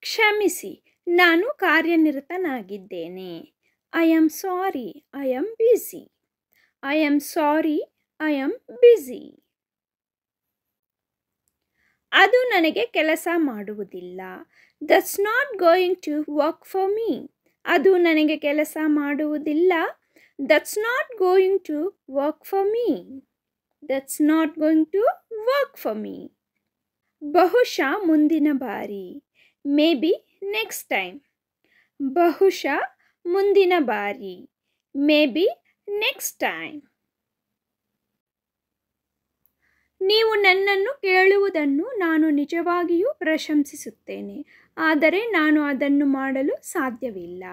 ಕ್ಷಮಿಸಿ, ನಾನು ಕಾರ್ಯನಿರತನಾಗಿದ್ದೇನೆ. I am sorry, I am busy. I am sorry, I am busy. ಅದು ನನಗೆ ಕೆಲಸ ಮಾಡುವುದಿಲ್ಲ. That's not going to work for me. ಅದು ನನಗೆ ಕೆಲಸ ಮಾಡುವುದಿಲ್ಲ. That's not going to work for me. That's not going to work for me. ಬಹುಶಃ ಮುಂದಿನ ಬಾರಿ. Maybe next time. ಬಹುಶಃ ಮುಂದಿನ ಬಾರಿ. Maybe next time. ನೀವು ನನ್ನನ್ನು ಕೇಳುವುದನ್ನು ನಾನು ನಿಜವಾಗಿಯೂ ಪ್ರಶಂಸಿಸುತ್ತೇನೆ, ಆದರೆ ನಾನು ಅದನ್ನು ಮಾಡಲು ಸಾಧ್ಯವಿಲ್ಲ.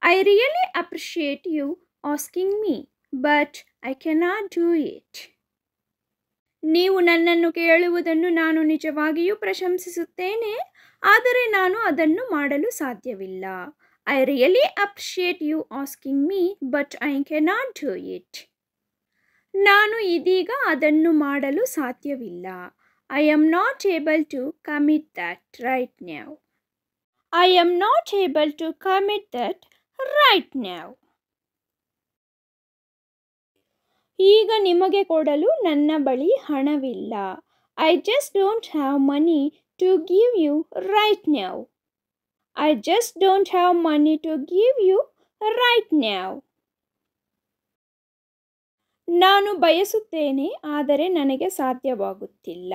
I really appreciate you asking me, but I cannot do it. ನೀವು ನನ್ನನ್ನು ಕೇಳುವುದನ್ನು ನಾನು ನಿಜವಾಗಿಯೂ ಪ್ರಶಂಸಿಸುತ್ತೇನೆ, ಆದರೆ ನಾನು ಅದನ್ನು ಮಾಡಲು ಸಾಧ್ಯವಿಲ್ಲ. I really appreciate you asking me, but I cannot do it. ನಾನು ಇದೀಗ ಅದನ್ನು ಮಾಡಲು ಸಾಧ್ಯವಿಲ್ಲ. I am not able to commit that right now. I am not able to commit that right now. ಈಗ ನಿಮಗೆ ಕೊಡಲು ನನ್ನ ಬಳಿ ಹಣವಿಲ್ಲ. I just don't have money to give you right now. I just don't have money to give you right now. ನಾನು ಬಯಸುತ್ತೇನೆ, ಆದರೆ ನನಗೆ ಸಾಧ್ಯವಾಗುತ್ತಿಲ್ಲ.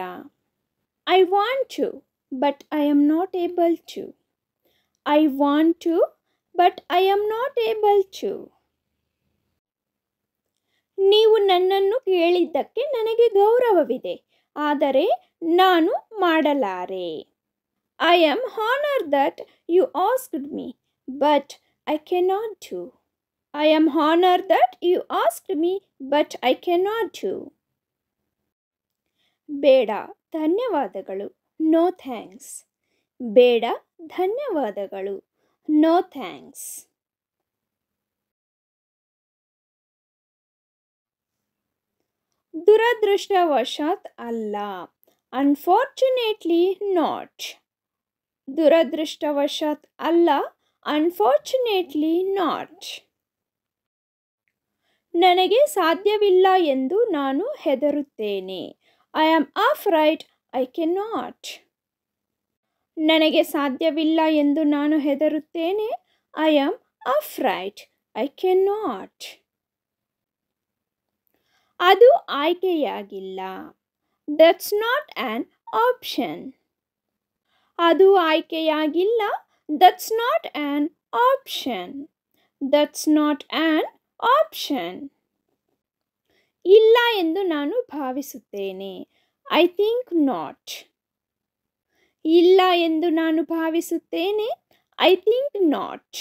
I want to, but I am not able to. I want to, but I am not able to. ನೀವು ನನ್ನನ್ನು ಕೇಳಿದ್ದಕ್ಕೆ ನನಗೆ ಗೌರವವಿದೆ, ಆದರೆ ನಾನು ಮಾಡಲಾರೆ. I am honoured that you asked me, but I cannot do. I am honored that you asked me, but I cannot do. ಬೇಡ, ಧನ್ಯವಾದಗಳು. No thanks. ಬೇಡ, ಧನ್ಯವಾದಗಳು. No thanks. ದುರದೃಷ್ಟವಶಾತ್ ಅಲ್ಲ. Unfortunately not. ದುರದೃಷ್ಟವಶಾತ್ ಅಲ್ಲ. Unfortunately not. ನನಗೆ ಸಾಧ್ಯವಿಲ್ಲ ಎಂದು ನಾನು ಹೆದರುತ್ತೇನೆ. I am afraid I cannot. ನನಗೆ ಸಾಧ್ಯವಿಲ್ಲ ಎಂದು ನಾನು ಹೆದರುತ್ತೇನೆ. I am afraid I cannot. ಅದು ಆಯ್ಕೆಯಾಗಿಲ್ಲ. That's not an option. ಅದು ಆಯ್ಕೆಯಾಗಿಲ್ಲ. That's not an option. That's not an option. ಇಲ್ಲ ಎಂದು ನಾನು ಭಾವಿಸುತ್ತೇನೆ. I think not. ಇಲ್ಲ ಎಂದು ನಾನು ಭಾವಿಸುತ್ತೇನೆ. I think not.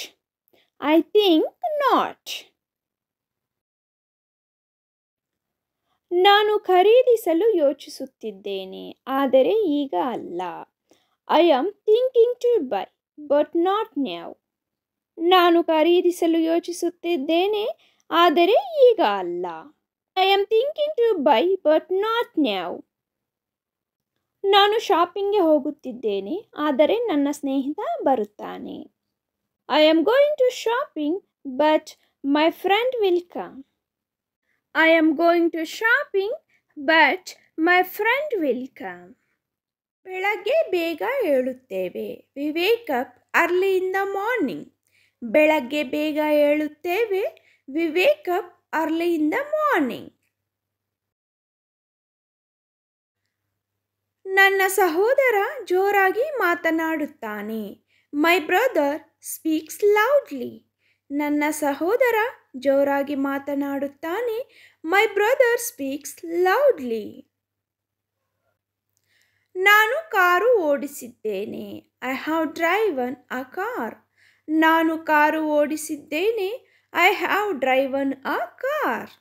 I think not. ನಾನು ಖರೀದಿಸಲು ಯೋಚಿಸುತ್ತಿದ್ದೇನೆ, ಆದರೆ ಈಗ ಅಲ್ಲ. I am thinking to buy, but not now. ನಾನು ಖರೀದಿಸಲು ಯೋಚಿಸುತ್ತಿದ್ದೇನೆ, ಆದರೆ ಈಗ ಅಲ್ಲ. I am thinking to buy, but not now. ನಾನು ಶಾಪಿಂಗ್ಗೆ ಹೋಗುತ್ತಿದ್ದೇನೆ, ಆದರೆ ನನ್ನ ಸ್ನೇಹಿತ ಬರುತ್ತಾನೆ. I am going to shopping, but my friend will come. I am going to shopping, but my friend will come. ಬೆಳಗ್ಗೆ ಬೇಗ ಏಳುತ್ತೇವೆ. We wake up early in the morning. ಬೆಳಗ್ಗೆ ಬೇಗ ಏಳುತ್ತೇವೆ. We wake up early in the morning. ನನ್ನ ಸಹೋದರ ಜೋರಾಗಿ ಮಾತನಾಡುತ್ತಾನೆ. My brother speaks loudly. ನನ್ನ ಸಹೋದರ ಜೋರಾಗಿ ಮಾತನಾಡುತ್ತಾನೆ. My brother speaks loudly. ನಾನು ಕಾರು ಓಡಿಸಿದ್ದೇನೆ. I have driven a car. ನಾನು ಕಾರು ಓಡಿಸಿದ್ದೇನೆ. I have driven a car.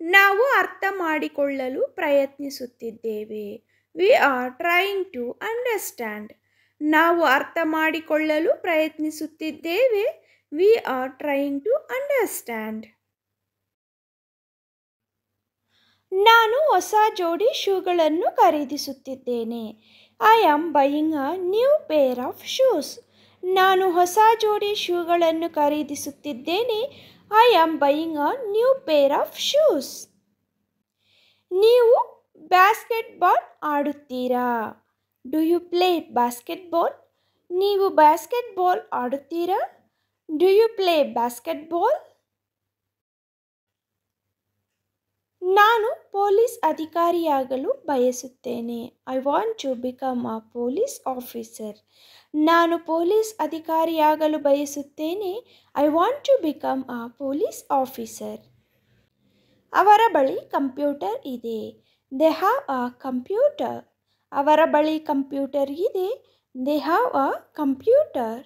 ನಾವು ಅರ್ಥ ಮಾಡಿಕೊಳ್ಳಲು ಪ್ರಯತ್ನಿಸುತ್ತಿದ್ದೇವೆ. We are trying to understand. ನಾವು ಅರ್ಥ ಮಾಡಿಕೊಳ್ಳಲು ಪ್ರಯತ್ನಿಸುತ್ತಿದ್ದೇವೆ. We are trying to understand. ನಾನು ಹೊಸ ಜೋಡಿ ಶೂಗಳನ್ನು ಖರೀದಿಸುತ್ತಿದ್ದೇನೆ. I am buying a new pair of shoes. ನಾನು ಹೊಸ ಜೋಡಿ ಶೂಗಳನ್ನು ಖರೀದಿಸುತ್ತಿದ್ದೇನೆ. I am buying a new pair of shoes. ನೀವು ಬಾಸ್ಕೆಟ್ಬಾಲ್ ಆಡುತ್ತೀರಾ? Do you play basketball? ನೀವು ಬಾಸ್ಕೆಟ್ಬಾಲ್ ಆಡುತ್ತೀರಾ? Do you play basketball? ನಾನು ಪೊಲೀಸ್ ಅಧಿಕಾರಿಯಾಗಲು ಬಯಸುತ್ತೇನೆ. I want to become a police officer. ನಾನು ಪೊಲೀಸ್ ಅಧಿಕಾರಿಯಾಗಲು ಬಯಸುತ್ತೇನೆ. I want to become a police officer. ಅವರ ಬಳಿ ಕಂಪ್ಯೂಟರ್ ಇದೆ. They have a computer. ಅವರ ಬಳಿ ಕಂಪ್ಯೂಟರ್ ಇದೆ. They have a computer.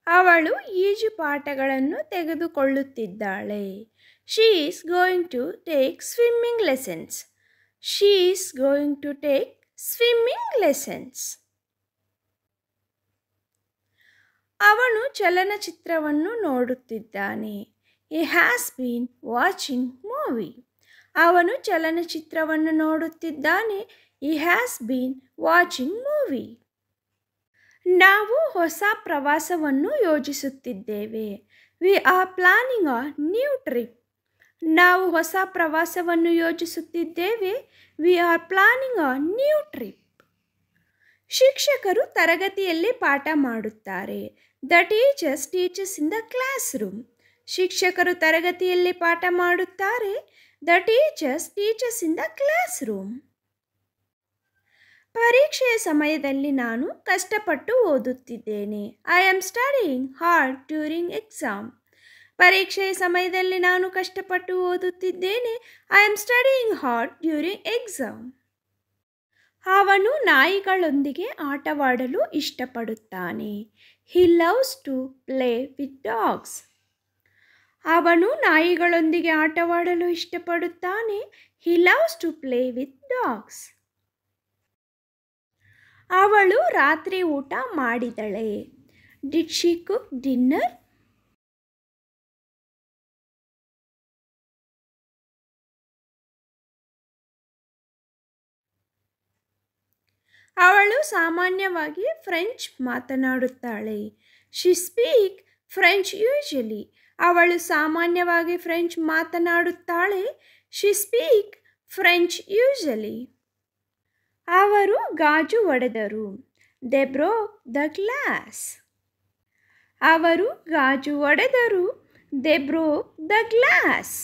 ಅವಳು ಈಜುಪಾಠಗಳನ್ನು ತೆಗೆದುಕೊಳ್ಳುತ್ತಿದ್ದಾಳೆ. She is going to take swimming lessons. She is going to take swimming lessons. ಅವನು ಚಲನಚಿತ್ರವನ್ನು ನೋಡುತ್ತಿದ್ದಾನೆ. He has been watching movie. ಅವನು ಚಲನಚಿತ್ರವನ್ನು ನೋಡುತ್ತಿದ್ದಾನೆ. He has been watching movie. ನಾವು ಹೊಸ ಪ್ರವಾಸವನ್ನು ಯೋಜಿಸುತ್ತಿದ್ದೇವೆ. We are planning a new trip. ನಾವು ಹೊಸ ಪ್ರವಾಸವನ್ನು ಯೋಜಿಸುತ್ತಿದ್ದೇವೆ. We are planning a new trip. ಶಿಕ್ಷಕರು ತರಗತಿಯಲ್ಲಿ ಪಾಠ ಮಾಡುತ್ತಾರೆ. The teachers teaches in the classroom. ಶಿಕ್ಷಕರು ತರಗತಿಯಲ್ಲಿ ಪಾಠ ಮಾಡುತ್ತಾರೆ. The teachers teaches in the classroom. ಪರೀಕ್ಷೆಯ ಸಮಯದಲ್ಲಿ ನಾನು ಕಷ್ಟಪಟ್ಟು ಓದುತ್ತಿದ್ದೇನೆ. I am studying hard during exam. ಪರೀಕ್ಷೆಯ ಸಮಯದಲ್ಲಿ ನಾನು ಕಷ್ಟಪಟ್ಟು ಓದುತ್ತಿದ್ದೇನೆ. I am studying hard during exam. ಅವನು ನಾಯಿಗಳೊಂದಿಗೆ ಆಟವಾಡಲು ಇಷ್ಟಪಡುತ್ತಾನೆ. He loves to play with dogs. ಅವನು ನಾಯಿಗಳೊಂದಿಗೆ ಆಟವಾಡಲು ಇಷ್ಟಪಡುತ್ತಾನೆ. He loves to play with dogs. ಅವಳು ರಾತ್ರಿ ಊಟ ಮಾಡಿದಳೆ. Did she cook dinner? ಅವಳು ಸಾಮಾನ್ಯವಾಗಿ ಫ್ರೆಂಚ್ ಮಾತನಾಡುತ್ತಾಳೆ. She speak French usually. ಅವಳು ಸಾಮಾನ್ಯವಾಗಿ ಫ್ರೆಂಚ್ ಮಾತನಾಡುತ್ತಾಳೆ. She speak French usually. ಅವರು ಗಾಜು ಒಡೆದರು. They broke the glass. ಅವರು ಗಾಜು ಒಡೆದರು. They broke the glass.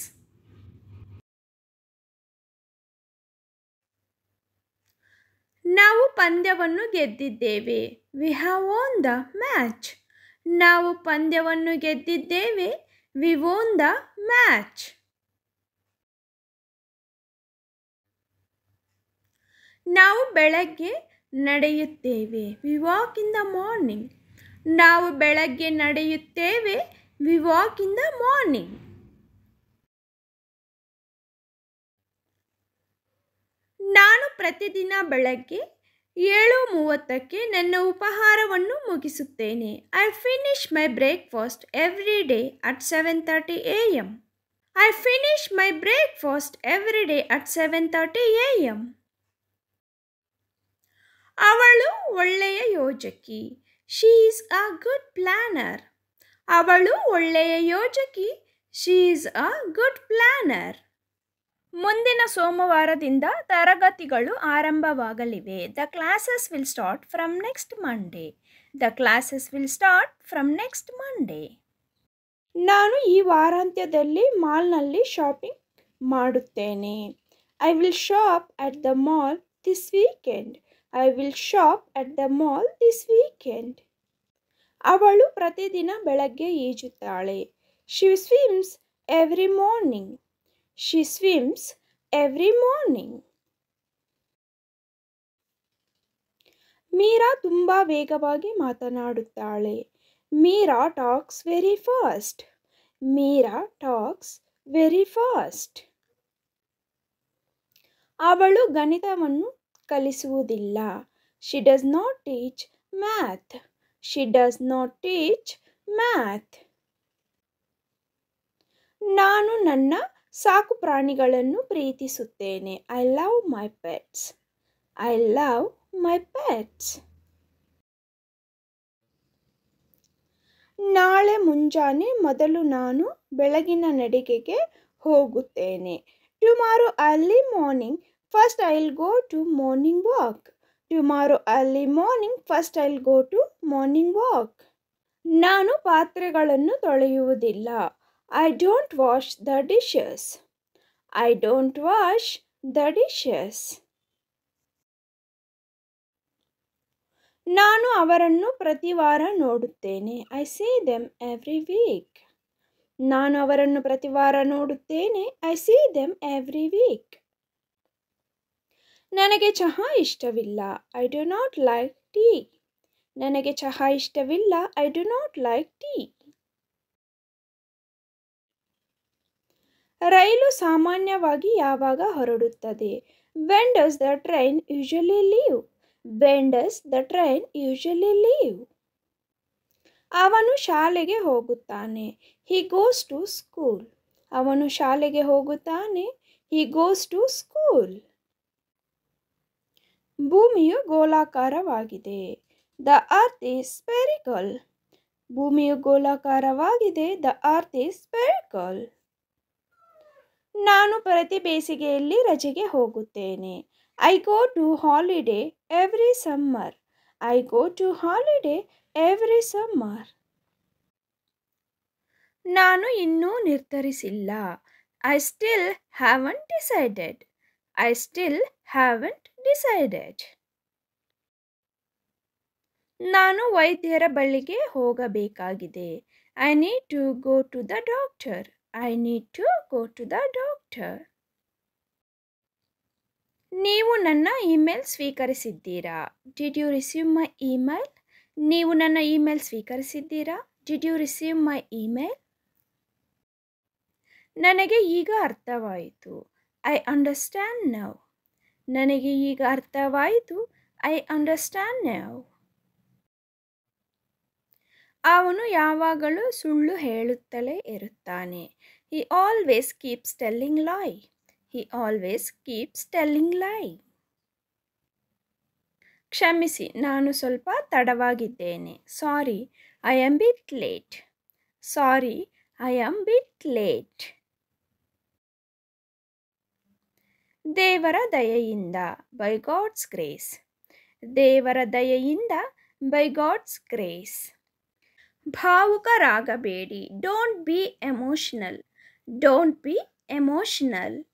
ನಾವು ಪಂದ್ಯವನ್ನು ಗೆದ್ದಿದ್ದೇವೆ. We have won the match. ನಾವು ಪಂದ್ಯವನ್ನು ಗೆದ್ದಿದ್ದೇವೆ. We won the match. ನಾವು ಬೆಳಗ್ಗೆ ನಡೆಯುತ್ತೇವೆ. We walk in the morning. ನಾವು ಬೆಳಗ್ಗೆ ನಡೆಯುತ್ತೇವೆ. We walk in the morning. ನಾನು ಪ್ರತಿದಿನ ಬೆಳಗ್ಗೆ 7:30ಕ್ಕೆ ನನ್ನ ಉಪಹಾರವನ್ನು ಮುಗಿಸುತ್ತೇನೆ. I finish my breakfast every day at 7:30 AM. I finish my breakfast every day at 7:30 AM. ಅವಳು ಒಳ್ಳೆಯ ಯೋಜಕಿ. She is a good planner. ಅವಳು ಒಳ್ಳೆಯ ಯೋಜಕಿ. She is a good planner. ಮುಂದಿನ ಸೋಮವಾರದಿಂದ ತರಗತಿಗಳು ಆರಂಭವಾಗಲಿವೆ. The classes will start from next Monday. The classes will start from next Monday. ನಾನು ಈ ವಾರಾಂತ್ಯದಲ್ಲಿ ಮಾಲ್ನಲ್ಲಿ ಶಾಪಿಂಗ್ ಮಾಡುತ್ತೇನೆ. I will shop at the mall this weekend. I will shop at the mall this weekend. ಅವಳು ಪ್ರತಿದಿನ ಬೆಳಗ್ಗೆ ಈಜುತ್ತಾಳೆ. She swims every morning. She swims every morning. Meera ತುಂಬ ವೇಗವಾಗಿ ಮಾತನಾಡುತ್ತಾಳೆ. Meera talks very fast. Meera talks very fast. ಅವಳು ಗಣಿತವನ್ನು ಕಲಿಸುವುದಿಲ್ಲ. She does not teach math. She does not teach math. ನಾನು ನನ್ನ ಸಾಕು ಪ್ರಾಣಿಗಳನ್ನು ಪ್ರೀತಿಸುತ್ತೇನೆ. I love my pets. I love my pets. ನಾಳೆ ಮುಂಜಾನೆ ಮೊದಲು ನಾನು ಬೆಳಗಿನ ನಡಿಗೆಗೆ ಹೋಗುತ್ತೇನೆ. Tomorrow early morning first I will go to morning walk. Tomorrow early morning first I will go to morning walk. ನಾನು ಪಾತ್ರೆಗಳನ್ನು ತೊಳೆಯುವುದಿಲ್ಲ. I don't wash the dishes. I don't wash the dishes. ನಾನು ಅವರನ್ನು ಪ್ರತಿ ವಾರ ನೋಡುತ್ತೇನೆ. I see them every week. ನಾನು ಅವರನ್ನು ಪ್ರತಿ ವಾರ ನೋಡುತ್ತೇನೆ. I see them every week. ನನಗೆ ಚಹಾ ಇಷ್ಟವಿಲ್ಲ. I do not like tea. ನನಗೆ ಚಹಾ ಇಷ್ಟವಿಲ್ಲ. I do not like tea. ರೈಲು ಸಾಮಾನ್ಯವಾಗಿ ಯಾವಾಗ ಹೊರಡುತ್ತದೆ? When does the train usually leave? When does the train usually leave? ಅವನು ಶಾಲೆಗೆ ಹೋಗುತ್ತಾನೆ. He goes to school. ಅವನು ಶಾಲೆಗೆ ಹೋಗುತ್ತಾನೆ. He goes to school. ಭೂಮಿಯು ಗೋಲಾಕಾರವಾಗಿದೆ. The earth is spherical. ಭೂಮಿಯು ಗೋಲಾಕಾರವಾಗಿದೆ. The earth is spherical. ನಾನು ಪ್ರತಿ ಬೇಸಿಗೆಯಲ್ಲಿ ರಜೆಗೆ ಹೋಗುತ್ತೇನೆ. I go to holiday every summer. I go to holiday every summer. ನಾನು ಇನ್ನೂ ನಿರ್ಧರಿಸಿಲ್ಲ. I still haven't decided. I still haven't decided. ನಾನು ವೈದ್ಯರ ಬಳಿಗೆ ಹೋಗಬೇಕಾಗಿದೆ. I need to go to the doctor. I need to go to the doctor. ನೀವು ನನ್ನ email ಸ್ವೀಕರಿಸಿದ್ದೀರಾ? Did you receive my email? ನೀವು ನನ್ನ ಇಮೇಲ್ ಸ್ವೀಕರಿಸಿದ್ದೀರಾ? Did you receive my email? ನನಗೆ ಈಗ ಅರ್ಥವಾಯಿತು. I understand now. ನನಗೆ ಈಗ ಅರ್ಥವಾಯಿತು. I understand now. ಅವನು ಯಾವಾಗಲೂ ಸುಳ್ಳು ಹೇಳುತ್ತಲೇ ಇರುತ್ತಾನೆ. ಹಿ ಆಲ್ವೇಸ್ ಕೀಪ್ಸ್ ಟೆಲ್ಲಿಂಗ್ ಲೈ. ಹಿ ಆಲ್ವೇಸ್ ಕೀಪ್ಸ್ ಟೆಲ್ಲಿಂಗ್ ಲೈ. ಕ್ಷಮಿಸಿ, ನಾನು ಸ್ವಲ್ಪ ತಡವಾಗಿದ್ದೇನೆ. Sorry, I am bit late. Sorry, I am bit late. ದೇವರ ದಯೆಯಿಂದ, ಬೈ ಗಾಡ್ಸ್ ಗ್ರೇಸ್. ದೇವರ ದಯೆಯಿಂದ, ಬೈ ಗಾಡ್ಸ್ ಗ್ರೇಸ್. ಭಾವುಕರಾಗಬೇಡಿ. Don't be emotional. Don't be emotional.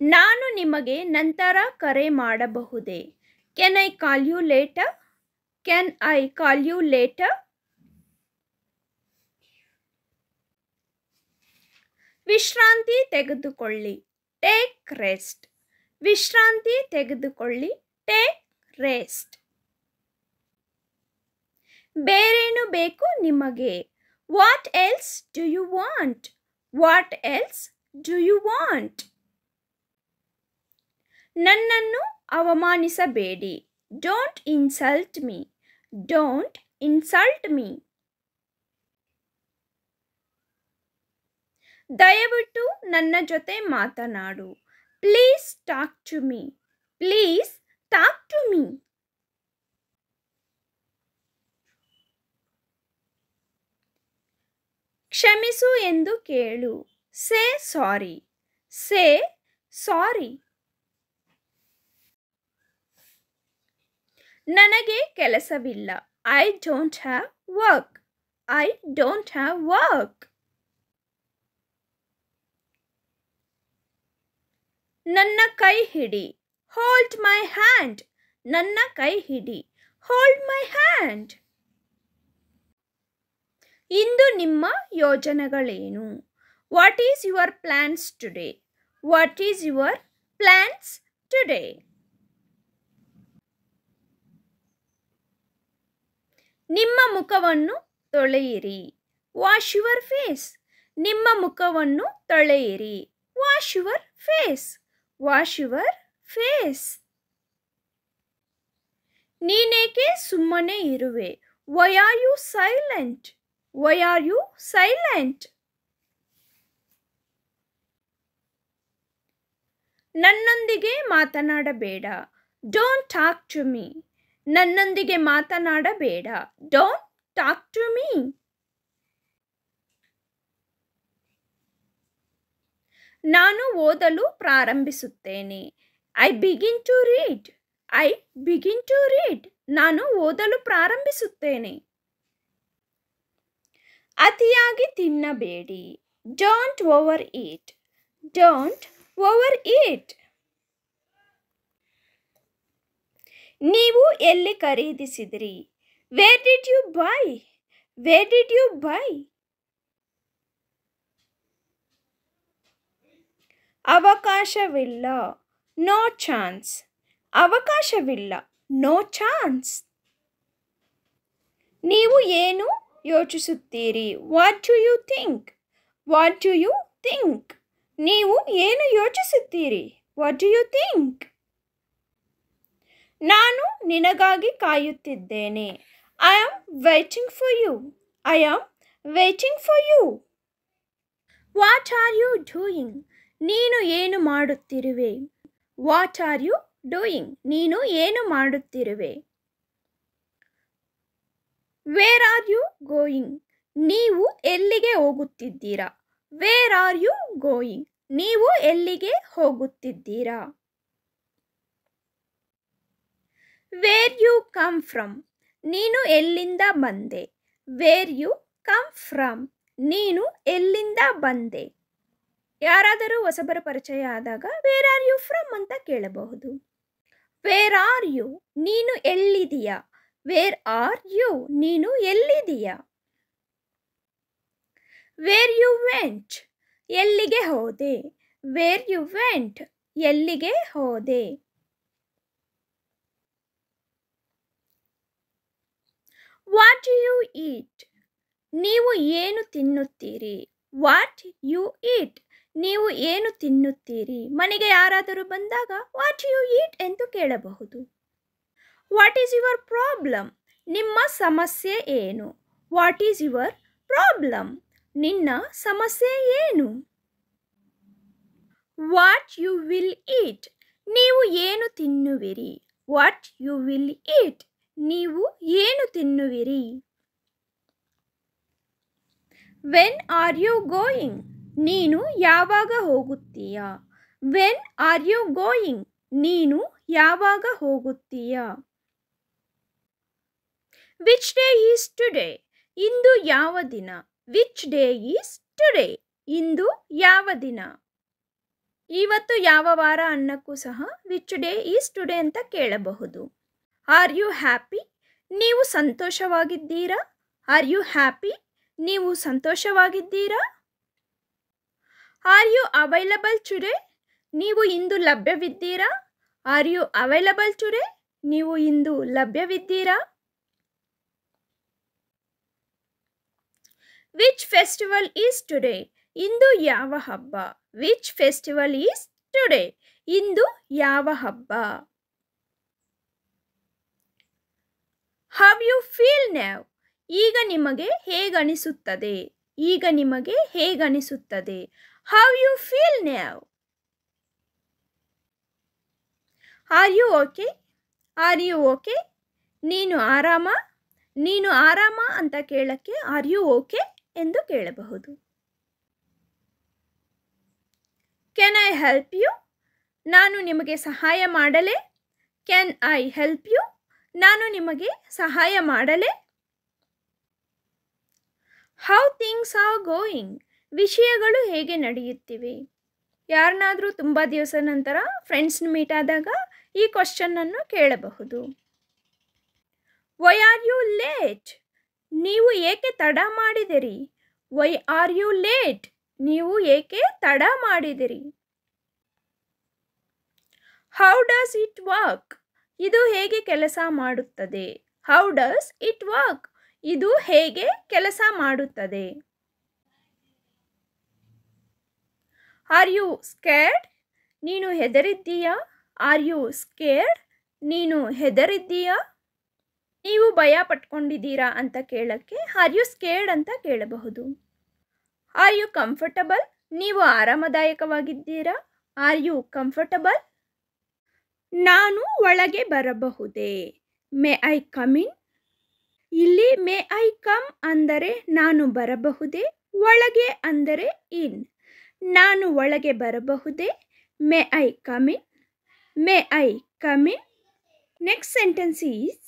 ನಾನು ನಿಮಗೆ ನಂತರ ಕರೆ ಮಾಡಬಹುದೇ? Can I call you later? Can I call you later? ವಿಶ್ರಾಂತಿ ತೆಗೆದುಕೊಳ್ಳಿ. Take rest. ವಿಶ್ರಾಂತಿ ತೆಗೆದುಕೊಳ್ಳಿ. Take rest. ಬೇರೇನು ಬೇಕು ನಿಮಗೆ? What else do you want? What else do you want? ನನ್ನನ್ನು ಅವಮಾನಿಸಬೇಡಿ. Don't insult me. Don't insult me. ದಯವಿಟ್ಟು ನನ್ನ ಜೊತೆ ಮಾತನಾಡು. Please talk to me. Please talk to me. ಕ್ಷಮಿಸು ಎಂದು ಕೇಳು. Say sorry. Say sorry. ನನಗೆ ಕೆಲಸವಿಲ್ಲ. I don't have work. I don't have work. ನನ್ನ ಕೈ ಹಿಡಿ. Hold my hand. ನನ್ನ ಕೈ ಹಿಡಿ. Hold my hand. ಇಂದು ನಿಮ್ಮ ಯೋಜನೆಗಳೇನು? What is your plans today? What is your plans today? ನಿಮ್ಮ ಮುಖವನ್ನು ತೊಳೆಯಿರಿ. Wash your face. ನಿಮ್ಮ ಮುಖವನ್ನು ತೊಳೆಯಿರಿ. Wash your face. Wash your face. ನೀನೇಕೆ ಸುಮ್ಮನೆ ಇರುವೆ? Why are you silent? Why are you silent? ನನ್ನೊಂದಿಗೆ ಮಾತನಾಡಬೇಡ. Don't talk to me. ನನ್ನೊಂದಿಗೆ ಮಾತನಾಡಬೇಡ. Don't talk to me. ನಾನು ಓದಲು ಪ್ರಾರಂಭಿಸುತ್ತೇನೆ. I begin to read. I begin to read. ನಾನು ಓದಲು ಪ್ರಾರಂಭಿಸುತ್ತೇನೆ. ಅತಿಯಾಗಿ ತಿನ್ನಬೇಡಿ. Don't over eat. Don't over eat. ನೀವು ಎಲ್ಲಿ ಖರೀದಿಸಿದಿರಿ? Where did you buy? Where did you buy? ಅವಕಾಶವಿಲ್ಲ. No chance. ಅವಕಾಶವಿಲ್ಲ. No chance. ನೀವು ಏನು ಯೋಚಿಸುತ್ತೀರಿ? What do you think? What do you think? ನೀವು ಏನು ಯೋಚಿಸುತ್ತೀರಿ? What do you think? ನಾನು ನಿನಗಾಗಿ ಕಾಯುತ್ತಿದ್ದೇನೆ. I am waiting for you. I am waiting for you. What are you doing? ನೀನು ಏನು ಮಾಡುತ್ತಿರುವೆ? What are you doing? ನೀನು ಏನು ಮಾಡುತ್ತಿರುವೆ? Where are you going? ನೀವು ಎಲ್ಲಿಗೆ ಹೋಗುತ್ತಿದ್ದೀರಾ? Where are you going? ನೀವು ಎಲ್ಲಿಗೆ ಹೋಗುತ್ತಿದ್ದೀರಾ? Where you come from? ನೀನು ಎಲ್ಲಿಂದ ಬಂದೆ? Where you come from? ನೀನು ಎಲ್ಲಿಂದ ಬಂದೆ? ಯಾರಾದರೂ ಹೊಸಬರ ಪರಿಚಯ ಆದಾಗ ವೇರ್ ಆರ್ ಯು ಫ್ರಮ್ ಅಂತ ಕೇಳಬಹುದು. Where are you? ನೀನು ಎಲ್ಲಿದೀಯಾ? Wear are you? ನೀನು ಎಲ್ಲಿದೀಯಾ? Wear you went? ಎಲ್ಲಿಗೆ ಹೋದೆ? Where you went? ಎಲ್ಲಿಗೆ ಹೋದೆ? What do you eat? ನೀವು ಏನು ತಿನ್ನುತ್ತೀರಿ? What you eat? ನೀವು ಏನು ತಿನ್ನುತ್ತೀರಿ? ಮನೆಗೆ ಯಾರಾದರೂ ಬಂದಾಗ ವಾಟ್ ಯು ಈಟ್ ಎಂದು ಕೇಳಬಹುದು. What is your problem? ನಿಮ್ಮ ಸಮಸ್ಯೆ ಏನು? What is your problem? ನಿನ್ನ ಸಮಸ್ಯೆ ಏನು? What you will eat? ನೀವು ಏನು ತಿನ್ನುವಿರಿ? What you will eat? ನೀವು ಏನು ತಿನ್ನುವಿರಿ? When are you going? ನೀನು ಯಾವಾಗ ಹೋಗುತ್ತೀಯಾ? When are you going? ನೀನು ಯಾವಾಗ ಹೋಗುತ್ತೀಯಾ? Which day is today? ಇಂದು ಯಾವ ದಿನ? Which day is today? ಇಂದು ಯಾವ ದಿನ? ಇವತ್ತು ಯಾವ ವಾರ ಅನ್ನಕ್ಕೂ ಸಹ ವಿಚ್ ಡೇ ಈಸ್ ಟುಡೇ ಅಂತ ಕೇಳಬಹುದು. Are you happy? ನೀವು ಸಂತೋಷವಾಗಿದ್ದೀರಾ? Are you happy? ನೀವು ಸಂತೋಷವಾಗಿದ್ದೀರಾ? Are you available today? ನೀವು ಇಂದು ಲಭ್ಯವಿದ್ದೀರಾ? Are you available today? ನೀವು ಇಂದು ಲಭ್ಯವಿದ್ದೀರಾ? Which festival is today? ಇಂದು ಯಾವ ಹಬ್ಬ? Which festival is today? ಇಂದು ಯಾವ ಹಬ್ಬ? How you feel now? ಈಗ ನಿಮಗೆ ಹೇಗನಿಸುತ್ತದೆ? ಈಗ ನಿಮಗೆ ಹೇಗನಿಸುತ್ತದೆ? How you feel now? Are you okay? Are you okay? ನೀನು ಆರಾಮ? ನೀನು ಆರಾಮ ಅಂತ ಕೇಳಕ್ಕೆ ಆರ್ ಯು ಓಕೆ ಎಂದು ಕೇಳಬಹುದು. Can I help you? ನಾನು ನಿಮಗೆ ಸಹಾಯ ಮಾಡಲೇ? Can I help you? ನಾನು ನಿಮಗೆ ಸಹಾಯ ಮಾಡಲೇ? How things are going? ವಿಷಯಗಳು ಹೇಗೆ ನಡೆಯುತ್ತಿವೆ? ಯಾರನ್ನಾದರೂ ತುಂಬ ದಿವಸ ನಂತರ ಫ್ರೆಂಡ್ಸ್ನ ಮೀಟ್ ಆದಾಗ ಈ ಕ್ವಶನ್ನನ್ನು ಕೇಳಬಹುದು. Why are you late? ನೀವು ಏಕೆ ತಡ ಮಾಡಿದಿರಿ? Why are you late? ನೀವು ಏಕೆ ತಡ ಮಾಡಿದಿರಿ? How does it work? ಇದು ಹೇಗೆ ಕೆಲಸ ಮಾಡುತ್ತದೆ? How does it work? ಇದು ಹೇಗೆ ಕೆಲಸ ಮಾಡುತ್ತದೆ? Are you scared? ನೀನು ಹೆದರಿದ್ದೀಯಾ? R you scared? ನೀನು ಹೆದರಿದ್ದೀಯಾ? ನೀವು ಭಯ ಪಟ್ಕೊಂಡಿದ್ದೀರಾ ಅಂತ ಕೇಳಕ್ಕೆ ಆರ್ ಯು ಸ್ಕೇರ್ಡ್ ಅಂತ ಕೇಳಬಹುದು. Are you comfortable? ನೀವು ಆರಾಮದಾಯಕವಾಗಿದ್ದೀರಾ? Are you comfortable? ನಾನು ಒಳಗೆ ಬರಬಹುದೇ? May I come in? ಇಲ್ಲಿ ಮೇ ಐ ಕಮ್ ಅಂದರೆ ನಾನು ಬರಬಹುದೇ, ಒಳಗೆ ಅಂದರೆ ಇನ್. ನಾನು ಒಳಗೆ ಬರಬಹುದೇ? May I come in? May I come in? Next sentence is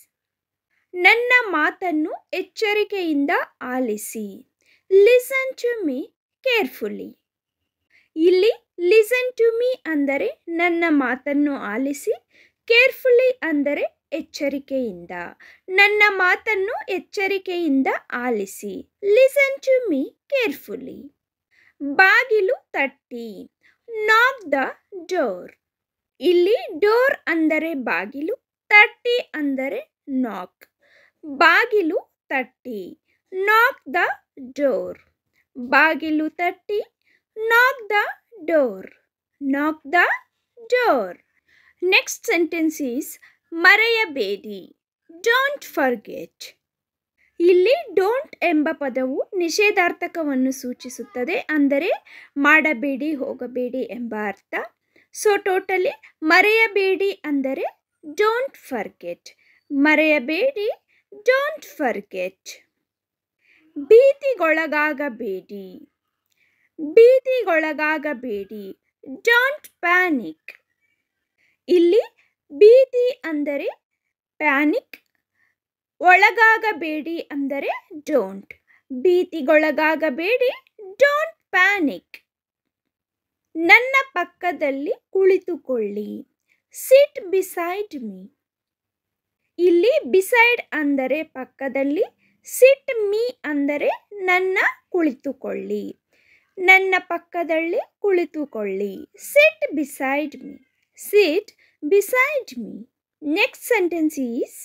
ನನ್ನ ಮಾತನ್ನು ಎಚ್ಚರಿಕೆಯಿಂದ ಆಲಿಸಿ. Listen to me carefully. ಇಲ್ಲಿ ಲಿಸನ್ ಟು ಮೀ ಅಂದರೆ ನನ್ನ ಮಾತನ್ನು ಆಲಿಸಿ, ಕೇರ್ಫುಲಿ ಅಂದರೆ ಎಚ್ಚರಿಕೆಯಿಂದ. ನನ್ನ ಮಾತನ್ನು ಎಚ್ಚರಿಕೆಯಿಂದ ಆಲಿಸಿ. Listen to me carefully. ಬಾಗಿಲು ತಟ್ಟಿ. Knock the door. ಇಲ್ಲಿ ಡೋರ್ ಅಂದರೆ ಬಾಗಿಲು, ತಟ್ಟಿ ಅಂದರೆ ನಾಕ್. ಬಾಗಿಲು ತಟ್ಟಿ. Knock the door. ಬಾಗಿಲು ತಟ್ಟಿ. Knock the door. Knock the door. Next sentence is ಮರೆಯಬೇಡಿ. Don't forget. ಇಲ್ಲಿ ಡೋಂಟ್ ಎಂಬ ಪದವು ನಿಷೇಧಾರ್ಥಕವನ್ನು ಸೂಚಿಸುತ್ತದೆ, ಅಂದರೆ ಮಾಡಬೇಡಿ, ಹೋಗಬೇಡಿ ಎಂಬ ಅರ್ಥ. ಸೊ ಟೋಟಲಿ ಮರೆಯಬೇಡಿ ಅಂದರೆ ಡೋಂಟ್ ಫರ್ಗೆಟ್. ಮರೆಯಬೇಡಿ, ಡೋಂಟ್ ಫರ್ಗೆಟ್. ಭೀತಿಗೊಳಗಾಗಬೇಡಿ. ಭೀತಿಗೊಳಗಾಗಬೇಡಿ. Don't panic. ಇಲ್ಲಿ ಭೀತಿ ಅಂದರೆ ಪ್ಯಾನಿಕ್, ಒಳಗಾಗಬೇಡಿ ಅಂದರೆ ಡೋಂಟ್. ಭೀತಿಗೊಳಗಾಗಬೇಡಿ, don't panic. ನನ್ನ ಪಕ್ಕದಲ್ಲಿ ಕುಳಿತುಕೊಳ್ಳಿ. Sit beside me. ಇಲ್ಲಿ ಬಿಸೈಡ್ ಅಂದರೆ ಪಕ್ಕದಲ್ಲಿ, ಸಿಟ್ ಮೀ ಅಂದರೆ ನನ್ನ ಕುಳಿತುಕೊಳ್ಳಿ. ನನ್ನ ಪಕ್ಕದಲ್ಲಿ ಕುಳಿತುಕೊಳ್ಳಿ. Sit beside me. Sit beside me. Next sentence is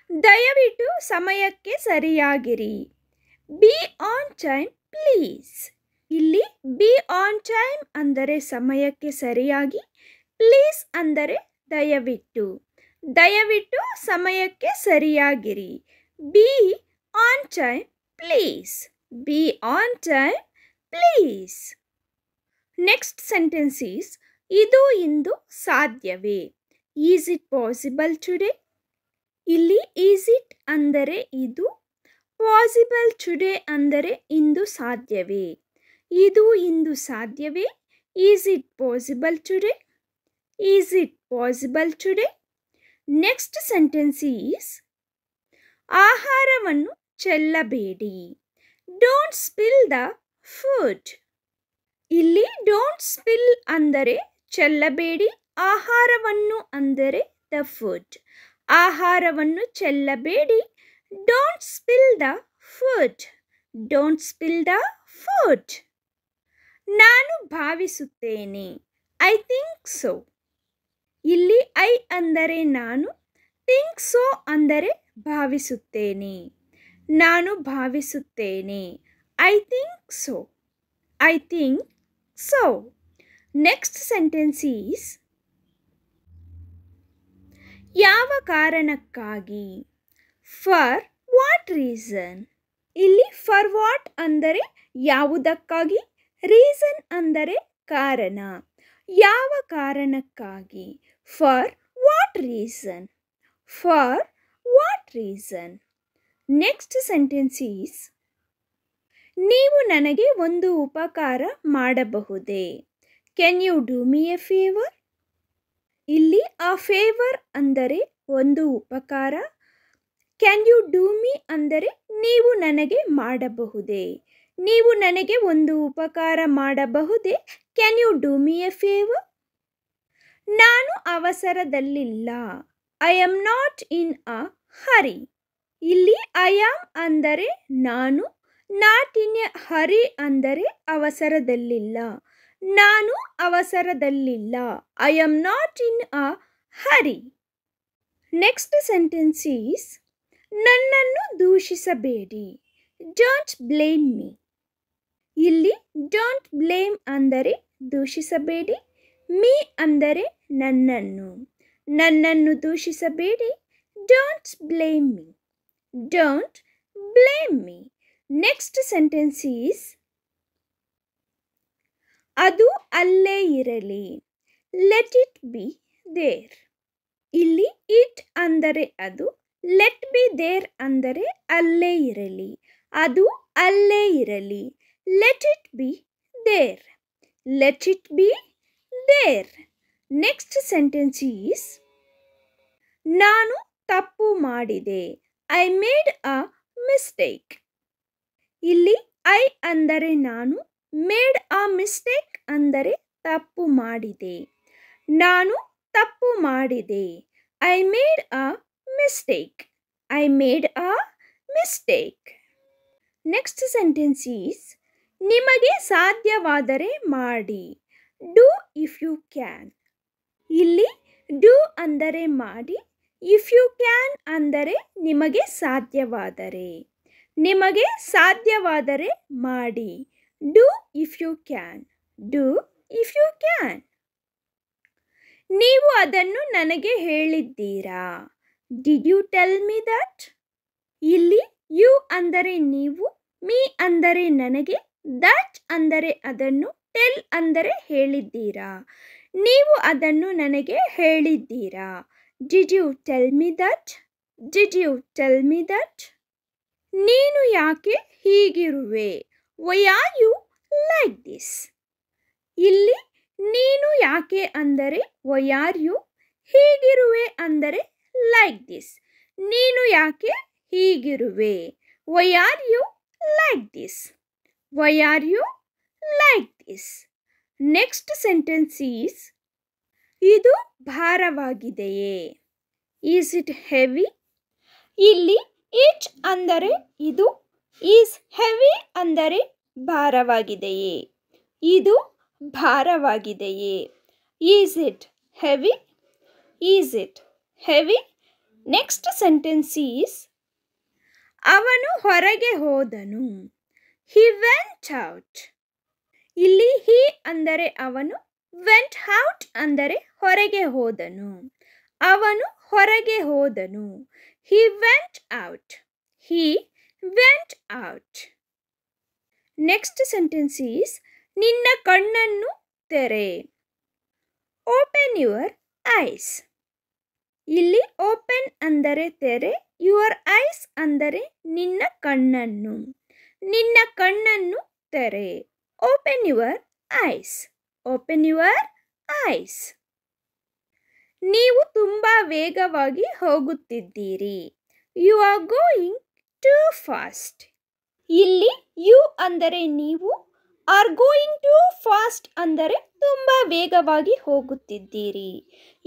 ದಯವಿಟ್ಟು ಸಮಯಕ್ಕೆ ಸರಿಯಾಗಿರಿ. Be on time please. ಇಲ್ಲಿ ಬಿ ಆನ್ ಟೈಮ್ ಅಂದರೆ ಸಮಯಕ್ಕೆ ಸರಿಯಾಗಿ, ಪ್ಲೀಸ್ ಅಂದರೆ ದಯವಿಟ್ಟು. ದಯವಿಟ್ಟು ಸಮಯಕ್ಕೆ ಸರಿಯಾಗಿರಿ. Be on time please. Be on time please. Next sentence is ಇದು ಇಂದು ಸಾಧ್ಯವೇ. Is it possible today. ಇಲ್ಲಿ ಈಸ್ ಇಟ್ ಅಂದರೆ ಇದು, ಪಾಸಿಬಲ್ ಟುಡೇ ಅಂದರೆ ಇಂದು ಸಾಧ್ಯವೇ. ಇದು ಇಂದು ಸಾಧ್ಯವೇ. Is it possible today. Is it possible today. Next sentence is ಆಹಾರವನ್ನು ಚೆಲ್ಲಬೇಡಿ. Don't spill the food. ಇಲ್ಲಿ ಡೋಂಟ್ ಸ್ಪಿಲ್ ಅಂದರೆ ಚೆಲ್ಲಬೇಡಿ, ಆಹಾರವನ್ನು ಅಂದರೆ ದ ಫುಡ್. ಆಹಾರವನ್ನು ಚೆಲ್ಲಬೇಡಿ. Don't spill the food. Don't spill the food. ನಾನು ಭಾವಿಸುತ್ತೇನೆ. I think so. ಇಲ್ಲಿ ಐ ಅಂದರೆ ನಾನು, ಥಿಂಕ್ ಸೋ ಅಂದರೆ ಭಾವಿಸುತ್ತೇನೆ. ನಾನು ಭಾವಿಸುತ್ತೇನೆ. I think so. I think so. Next sentence is ಯಾವ ಕಾರಣಕ್ಕಾಗಿ. For what reason. ಇಲ್ಲಿ ಫಾರ್ ವಾಟ್ ಅಂದರೆ ಯಾವುದಕ್ಕಾಗಿ, ರೀಸನ್ ಅಂದರೆ ಕಾರಣ. ಯಾವ ಕಾರಣಕ್ಕಾಗಿ. For what reason. For what reason. Next sentence is ನೀವು ನನಗೆ ಒಂದು ಉಪಕಾರ ಮಾಡಬಹುದೇ. Can you do me a favour. ಇಲ್ಲಿ ಆ ಫೇವರ್ ಅಂದರೆ ಒಂದು ಉಪಕಾರ, ಕ್ಯಾನ್ ಯು ಡೂ ಮೀ ಅಂದರೆ ನೀವು ನನಗೆ ಮಾಡಬಹುದೇ. ನೀವು ನನಗೆ ಒಂದು ಉಪಕಾರ ಮಾಡಬಹುದೇ. Can you do me a favour. ನಾನು ಅವಸರದಲ್ಲಿಲ್ಲ. I am not in a hurry. ಇಲ್ಲಿ ಐ ಆಮ್ ಅಂದರೆ ನಾನು, ನಾಟ್ ಇನ್ ಎ ಹರಿ ಅಂದರೆ ಅವಸರದಲ್ಲಿಲ್ಲ. ನಾನು ಅವಸರದಲ್ಲಿಲ್ಲ. I am not in a hurry. Next sentence is ನನ್ನನ್ನು ದೂಷಿಸಬೇಡಿ. Don't blame me. ಇಲ್ಲಿ ಡೋಂಟ್ ಬ್ಲೇಮ್ ಅಂದರೆ ದೂಷಿಸಬೇಡಿ, ಮೀ ಅಂದರೆ ನನ್ನನ್ನು. ನನ್ನನ್ನು ದೂಷಿಸಬೇಡಿ. Don't blame me. Don't blame me. Next sentence is ಅದು ಅಲ್ಲೇ ಇರಲಿ. Let it be there. ಇಲ್ಲಿ it ಅಂದರೆ ಅದು, let be there ಅಂದರೆ ಅಲ್ಲೇ ಇರಲಿ. ಅದು ಅಲ್ಲೇ ಇರಲಿ. Let it be there. Let it be there. Next sentence is ನಾನು ತಪ್ಪು ಮಾಡಿದೆ. I made a mistake. ಇಲ್ಲಿ I ಅಂದರೆ ನಾನು, made a mistake ಅಂದರೆ ತಪ್ಪು ಮಾಡಿದೆ. ನಾನು ತಪ್ಪು ಮಾಡಿದೆ. I made a mistake. I made a mistake. Next sentence is ನಿಮಗೆ ಸಾಧ್ಯವಾದರೆ ಮಾಡಿ. Do if you can. ಇಲ್ಲಿ do ಅಂದರೆ ಮಾಡಿ, if you can ಅಂದರೆ ನಿಮಗೆ ಸಾಧ್ಯವಾದರೆ. ನಿಮಗೆ ಸಾಧ್ಯವಾದರೆ ಮಾಡಿ. Do if you can. Do if you can. ನೀವು ಅದನ್ನು ನನಗೆ ಹೇಳಿದ್ದೀರಾ. Did you tell me that? ಇಲ್ಲಿ you ಅಂದರೆ ನೀವು, me ಅಂದರೆ ನನಗೆ, that ಅಂದರೆ ಅದನ್ನು, tell ಅಂದರೆ ಹೇಳಿದ್ದೀರಾ. ನೀವು ಅದನ್ನು ನನಗೆ ಹೇಳಿದ್ದೀರಾ. Did you tell me that? Did you tell me that? ನೀನು ಯಾಕೆ ಹೀಗಿರುವೆ? Why are you like this? ಇಲ್ಲಿ ನೀನು ಯಾಕೆ ಅಂದರೆ why are you, ಹೀಗಿರುವೆ ಅಂದರೆ like this. ನೀನು ಯಾಕೆ ಹೀಗಿರುವೆ? Why are you like this? Why are you like this? Next sentence is ಇದು ಭಾರವಾಗಿದೆಯೇ? Is it heavy? ಇಲ್ಲಿ it ಅಂದರೆ ಇದು, is heavy ಅಂದರೆ ಭಾರವಾಗಿದೆಯೇ. ಇದು ಭಾರವಾಗಿದೆಯೇ. Is it heavy? Is it heavy? Next sentence is ಅವನು ಹೊರಗೆ ಹೋದನು. He went out. ಇಲ್ಲಿ he ಅಂದರೆ ಅವನು, went out ಅಂದರೆ ಹೊರಗೆ ಹೋದನು. ಅವನು ಹೊರಗೆ ಹೋದನು. He went out. He went out. Next sentence is ನಿನ್ನ ಕಣ್ಣನ್ನು ತೆರೆ. Open your eyes. ಇಲ್ಲಿ open ಅಂದರೆ ತೆರೆ, your eyes ಅಂದರೆ ನಿನ್ನ ಕಣ್ಣನ್ನು. ನಿನ್ನ ಕಣ್ಣನ್ನು ತೆರೆ. Open your eyes. Open your eyes. ನೀವು ತುಂಬ ವೇಗವಾಗಿ ಹೋಗುತ್ತಿದ್ದೀರಿ. You are going too fast. ಇಲ್ಲಿ you ಅಂದರೆ ನೀವು, are going too fast ಅಂದರೆ ತುಂಬ ವೇಗವಾಗಿ ಹೋಗುತ್ತಿದ್ದೀರಿ.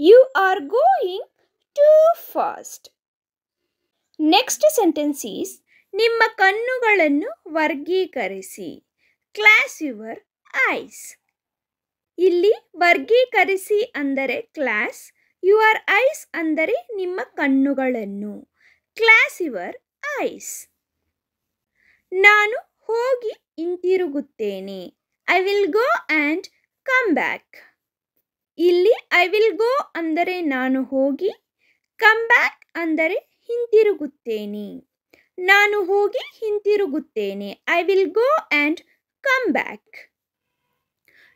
You are going too fast. Next sentence is ನಿಮ್ಮ ಕಣ್ಣುಗಳನ್ನು ವರ್ಗೀಕರಿಸಿ. Class your eyes. ಇಲ್ಲಿ ವರ್ಗೀಕರಿಸಿ ಅಂದರೆ ಕ್ಲಾಸ್, your eyes ಅಂದರೆ ನಿಮ್ಮ ಕಣ್ಣುಗಳನ್ನು. Class your eyes. ನಾನು ಹೋಗಿ ಹಿಂತಿರುಗುತ್ತೇನೆ. I will go and come back. ಇಲ್ಲಿ I will go ಅಂದರೆ ನಾನು ಹೋಗಿ, come back ಅಂದರೆ ಹಿಂತಿರುಗುತ್ತೇನೆ. ನಾನು ಹೋಗಿ ಹಿಂತಿರುಗುತ್ತೇನೆ. I will go and come back.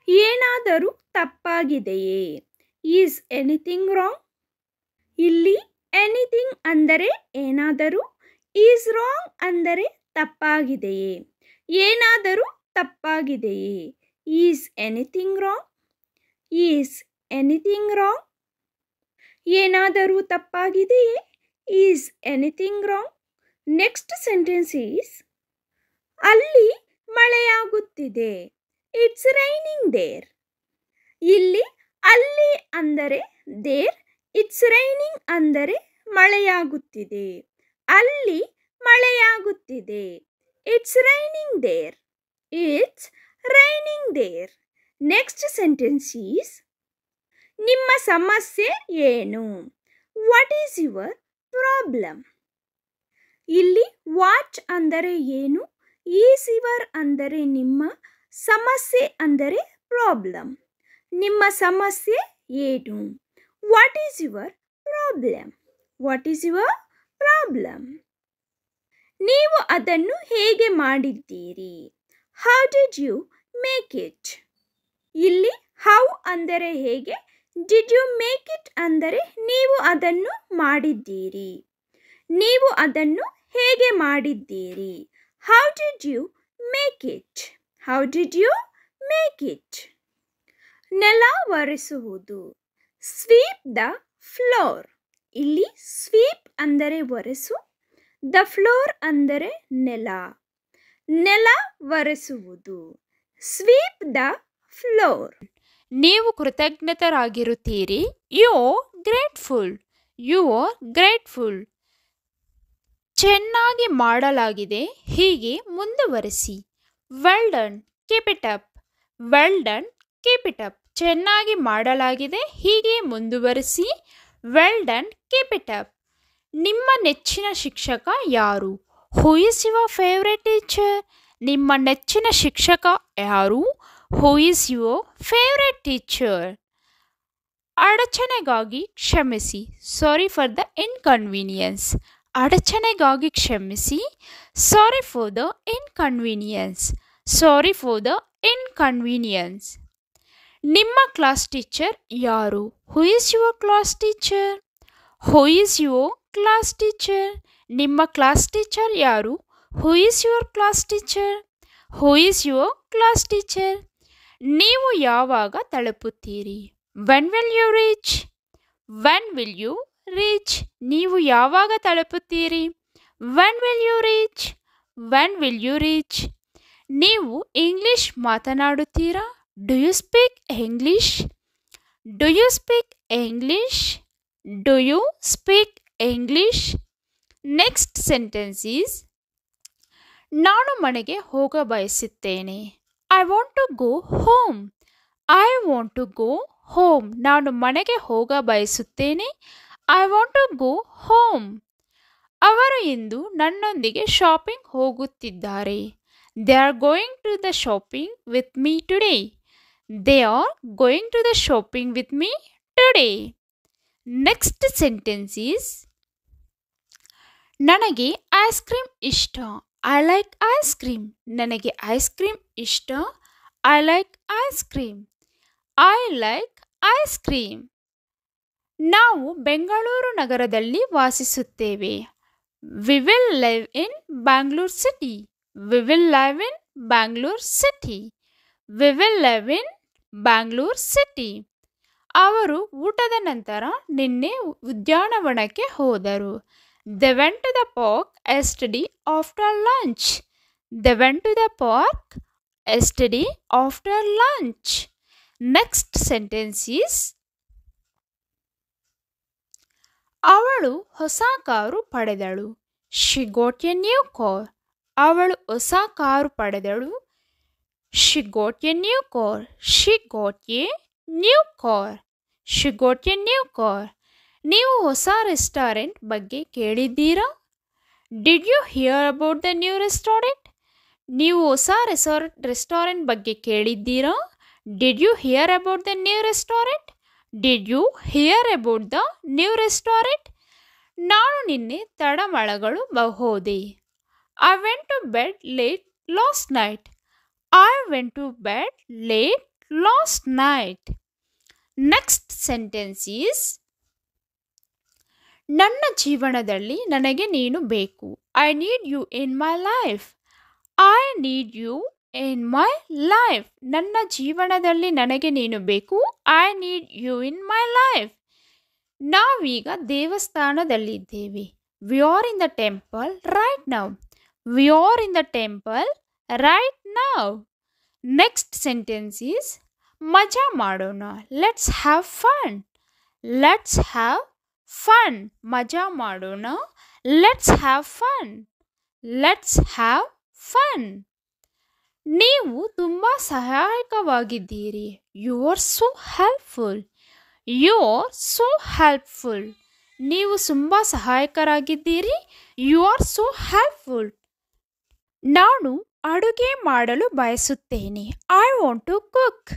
ಏನಾದರೂ ತಪ್ಪಾಗಿದೆಯೇ? Is anything wrong? ಇಲ್ಲಿ anything ಅಂದರೆ ಏನಾದರೂ, is wrong ಅಂದರೆ ತಪ್ಪಾಗಿದೆಯೇ. ಏನಾದರೂ ತಪ್ಪಾಗಿದೆಯೇ? Is anything wrong? Is anything wrong? ಏನಾದರೂ ತಪ್ಪಾಗಿದೆಯೇ? Is anything wrong? Next sentence is ಅಲ್ಲಿ ಮಳೆಯಾಗುತ್ತಿದೆ. It's raining there. ಇಲ್ಲಿ ಅಲ್ಲಿ ಅಂದರೆ there, it's raining ಅಂದರೆ ಮಳೆಯಾಗುತ್ತಿದೆ. ಅಲ್ಲಿ ಮಳೆಯಾಗುತ್ತಿದೆ. It's raining there. It's raining there. Next sentence is ನಿಮ್ಮ ಸಮಸ್ಯೆ ಏನು? What is your problem? ಇಲ್ಲಿ ವಾಟ್ ಅಂದರೆ ಏನು, ಈಸ್ ಯುವರ್ ಅಂದರೆ ನಿಮ್ಮ, ಸಮಸ್ಯೆ ಅಂದರೆ ಪ್ರಾಬ್ಲಮ್. ನಿಮ್ಮ ಸಮಸ್ಯೆ ಏನು? What is your problem? What is your problem? ನೀವು ಅದನ್ನು ಹೇಗೆ ಮಾಡಿದ್ದೀರಿ? How did you make it? ಇಲ್ಲಿ ಹೌ ಅಂದರೆ ಹೇಗೆ, ಡಿಡ್ ಯು ಮೇಕ್ ಇಟ್ ಅಂದರೆ ನೀವು ಅದನ್ನು ಮಾಡಿದ್ದೀರಿ. ನೀವು ಅದನ್ನು ಹೇಗೆ ಮಾಡಿದ್ದೀರಿ? How did you make it? How did you make it? ನೆಲ ಒರೆಸುವುದು. Sweep the floor. ಇಲ್ಲಿ ಸ್ವೀಪ್ ಅಂದರೆ ಒರೆಸು, ದ ಫ್ಲೋರ್ ಅಂದರೆ ನೆಲ. ನೆಲ ಒರೆಸುವುದು. Sweep the floor. ನೀವು ಕೃತಜ್ಞತರಾಗಿರುತ್ತೀರಿ. You are grateful. You are grateful. ಚೆನ್ನಾಗಿ ಮಾಡಲಾಗಿದೆ, ಹೀಗೆ ಮುಂದುವರಿಸಿ. Well done, keep it up. Well done, keep it up. ಚೆನ್ನಾಗಿ ಮಾಡಲಾಗಿದೆ, ಹೀಗೆ ಮುಂದುವರಿಸಿ. Well done, keep it up. ನಿಮ್ಮ ನೆಚ್ಚಿನ ಶಿಕ್ಷಕ ಯಾರು? Who is your favourite teacher? ನಿಮ್ಮ ನೆಚ್ಚಿನ ಶಿಕ್ಷಕ ಯಾರು? Who is your favourite teacher? ಅಡಚಣೆಗಾಗಿ ಕ್ಷಮಿಸಿ. Sorry for the inconvenience. ಅಡಚಣೆಗಾಗಿ ಕ್ಷಮಿಸಿ. Sorry for the inconvenience. Sorry for the inconvenience. ನಿಮ್ಮ ಕ್ಲಾಸ್ ಟೀಚರ್ ಯಾರು? Who is your class teacher? Who is your class teacher? ನಿಮ್ಮ ಕ್ಲಾಸ್ ಟೀಚರ್ ಯಾರು? Who is your class teacher? Who is your class teacher? ನೀವು ಯಾವಾಗ ತಲುಪುತ್ತೀರಿ? When will you reach? When will you reach? ನೀವು ಯಾವಾಗ ತಲುಪುತ್ತೀರಿ? When will you reach? When will you reach? ನೀವು English ಮಾತನಾಡುತ್ತೀರಾ? Do you speak English? Do you speak English? Do you speak English? Next sentence is ನಾನು ಮನೆಗೆ ಹೋಗ ಬಯಸುತ್ತೇನೆ. I want to go home. I want to go home. ನಾನು ಮನೆಗೆ ಹೋಗ ಬಯಸುತ್ತೇನೆ. I want to go home. ಅವರು ಇಂದು ನನ್ನೊಂದಿಗೆ ಶಾಪಿಂಗ್ ಹೋಗುತ್ತಿದ್ದಾರೆ. They are going to the shopping with me today. They are going to the shopping with me today. Next sentence is ನನಗೆ ice cream ಇಷ್ಟ. I like ice cream. ನನಗೆ ice cream ಇಷ್ಟ. I like ice cream. I like ice cream. ನಾವು ಬೆಂಗಳೂರು ನಗರದಲ್ಲಿ ವಾಸಿಸುತ್ತೇವೆ. V will live in Bangalore city. We will live in Bangalore city. We will live in Bangalore city. ಅವರು ಊಟದ ನಂತರ ನಿನ್ನೆ ಉದ್ಯಾನವನಕ್ಕೆ ಹೋದರು. They went to the park yesterday after lunch. They went to the park yesterday after lunch. Next sentence is ಅವಳು ಹೊಸ car ಪಡೆದಳು. She got a new car. ಅವಳು ಹೊಸ ಕಾರು ಪಡೆದಳು. She got a new car. She got a new car. She got a new car. ನೀವು ಹೊಸ restaurant ಬಗ್ಗೆ ಕೇಳಿದ್ದೀರಾ? Did you hear about the new restaurant? ನೀವು ಹೊಸ ರೆಸ್ಟೋರೆಂಟ್ ಬಗ್ಗೆ ಕೇಳಿದ್ದೀರಾ? Did you hear about the new restaurant? Did you hear about the new restaurant? ನಾನು ನಿನ್ನೆ ತಡಮಳಗಳು ಹೋದೆ. I went to bed late last night. I went to bed late last night. Next sentence is ನನ್ನ ಜೀವನದಲ್ಲಿ ನನಗೆ ನೀನು ಬೇಕು. I need you in my life. I need you in my life. ನನ್ನ ಜೀವನದಲ್ಲಿ ನನಗೆ ನೀನು ಬೇಕು. I need you in my life. ನಾವೀಗ ದೇವಸ್ಥಾನದಲ್ಲಿದ್ದೇವೆ. We are in the temple right now. We are in the temple right now. Next sentence is ಮಜಾ ಮಾಡೋಣ. Let's have fun. Let's have fun. ಮಜಾ ಮಾಡೋಣ. Let's have fun. Let's have fun. ನೀವು ತುಂಬ ಸಹಾಯಕವಾಗಿದ್ದೀರಿ. You are so helpful. You are so helpful. ನೀವು ತುಂಬ ಸಹಾಯಕರಾಗಿದ್ದೀರಿ. You are so helpful. ನಾನು ಅಡುಗೆ ಮಾಡಲು ಬಯಸುತ್ತೇನೆ. I want to cook.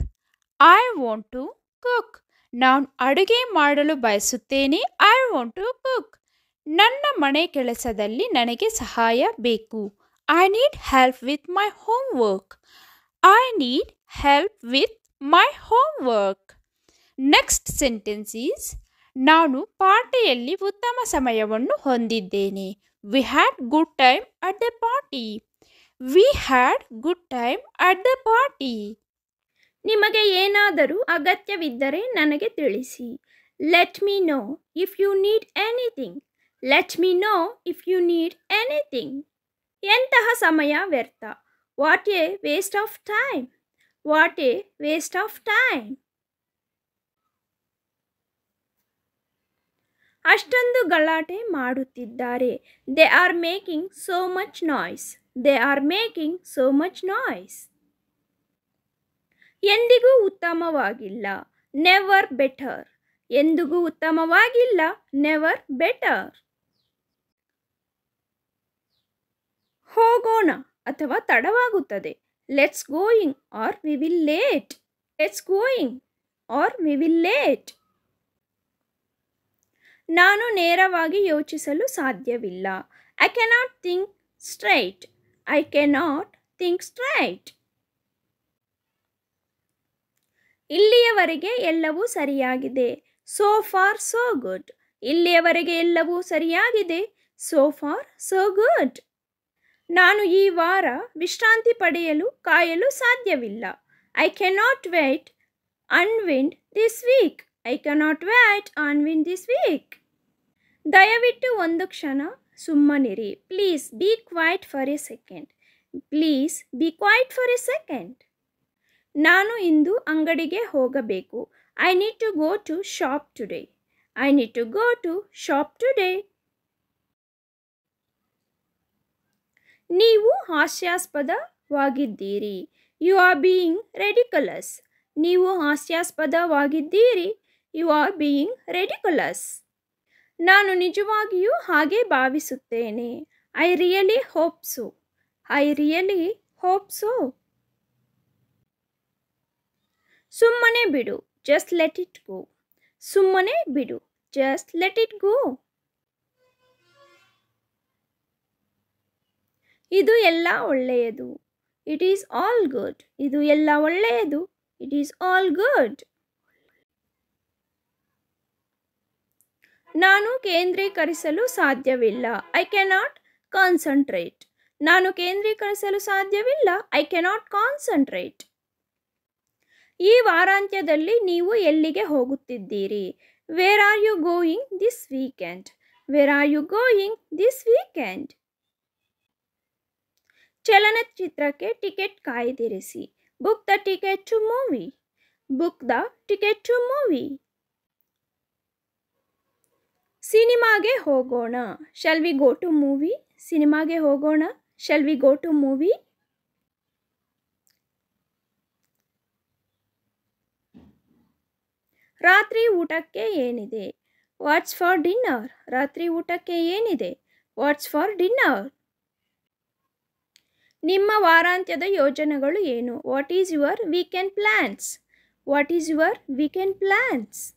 I want to cook. ನಾನು ಅಡುಗೆ ಮಾಡಲು ಬಯಸುತ್ತೇನೆ. I want to cook. ನನ್ನ ಮನೆ ಕೆಲಸದಲ್ಲಿ ನನಗೆ ಸಹಾಯ ಬೇಕು. I need help with my homework. I need help with my homework. Next sentence is ನಾನು ಪಾರ್ಟಿಯಲ್ಲಿ ಉತ್ತಮ ಸಮಯವನ್ನು ಹೊಂದಿದ್ದೇನೆ. We had good time at the party. We had good time at the party. ನಿಮಗೆ ಏನಾದರೂ ಅಗತ್ಯವಿದ್ದರೆ ನನಗೆ ತಿಳಿಸಿ. Let me know if you need anything. Let me know if you need anything. ಎಂತಹ ಸಮಯ ವ್ಯರ್ಥ. What a waste of time. What a waste of time. ಅಷ್ಟೊಂದು ಗಲಾಟೆ ಮಾಡುತ್ತಿದ್ದಾರೆ. They are making so much noise. They are making so much noise. ಎಂದಿಗೂ ಉತ್ತಮವಾಗಿಲ್ಲ. Never better. ಎಂದಿಗೂ ಉತ್ತಮವಾಗಿಲ್ಲ. Never better. ಹೋಗೋಣ ಅಥವಾ ತಡವಾಗುತ್ತದೆ. Let's going or we will late. Let's going or we will late. ನಾನು ನೇರವಾಗಿ ಯೋಚಿಸಲು ಸಾಧ್ಯವಿಲ್ಲ. I cannot think straight. I cannot think straight. ಇಲ್ಲಿಯವರೆಗೆ ಎಲ್ಲವೂ ಸರಿಯಾಗಿದೆ. So far so good. ಇಲ್ಲಿಯವರೆಗೆ ಎಲ್ಲವೂ ಸರಿಯಾಗಿದೆ. So far so good. ನಾನು ಈ ವಾರ ವಿಶ್ರಾಂತಿ ಪಡೆಯಲು ಕಾಯಲು ಸಾಧ್ಯವಿಲ್ಲ. I cannot wait unwind this week. I cannot wait unwind this week. ದಯವಿಟ್ಟು ಒಂದು ಕ್ಷಣ ಸುಮ್ಮನಿರಿ. Please be quiet for a second. Please be quiet for a second. ನಾನು ಇಂದು ಅಂಗಡಿಗೆ ಹೋಗಬೇಕು. I need to go to shop today. I need to go to shop today. ನೀವು ಹಾಸ್ಯಾಸ್ಪದವಾಗಿದ್ದೀರಿ. You are being ridiculous. ನೀವು ಹಾಸ್ಯಾಸ್ಪದವಾಗಿದ್ದೀರಿ. You are being ridiculous. ನಾನು ನಿಜವಾಗಿಯೂ ಹಾಗೆ ಭಾವಿಸುತ್ತೇನೆ. I really hope so. I really hope so. ಸುಮ್ಮನೆ ಬಿಡು. Just let it go. ಸುಮ್ಮನೆ ಬಿಡು. Just let it go. ಇದು ಎಲ್ಲ ಒಳ್ಳೆಯದು. It is all good. ಇದು ಎಲ್ಲ ಒಳ್ಳೆಯದು. It is all good. ನಾನು ಕೇಂದ್ರೀಕರಿಸಲು ಸಾಧ್ಯವಿಲ್ಲ. I cannot concentrate. ನಾನು ಕೇಂದ್ರೀಕರಿಸಲು ಸಾಧ್ಯವಿಲ್ಲ. I cannot concentrate. ಈ ವಾರಾಂತ್ಯದಲ್ಲಿ ನೀವು ಎಲ್ಲಿಗೆ ಹೋಗುತ್ತಿದ್ದೀರಿ? Where are you going this weekend? Where are you going this weekend? ಚಲನಚಿತ್ರಕ್ಕೆ ಟಿಕೆಟ್ ಕಾಯ್ದಿರಿಸಿ. Book the ticket to movie. Book the ticket to movie. ಸಿನಿಮಾಗೆ ಹೋಗೋಣ. Shall we go to movie? ಸಿನಿಮಾಗೆ ಹೋಗೋಣ. Shall we go to movie? ರಾತ್ರಿ ಊಟಕ್ಕೆ ಏನಿದೆ? What's for dinner? ರಾತ್ರಿ ಊಟಕ್ಕೆ ಏನಿದೆ? What's for dinner? ನಿಮ್ಮ ವಾರಾಂತ್ಯದ ಯೋಜನೆಗಳು ಏನು? What is your weekend plans? What is your weekend plans?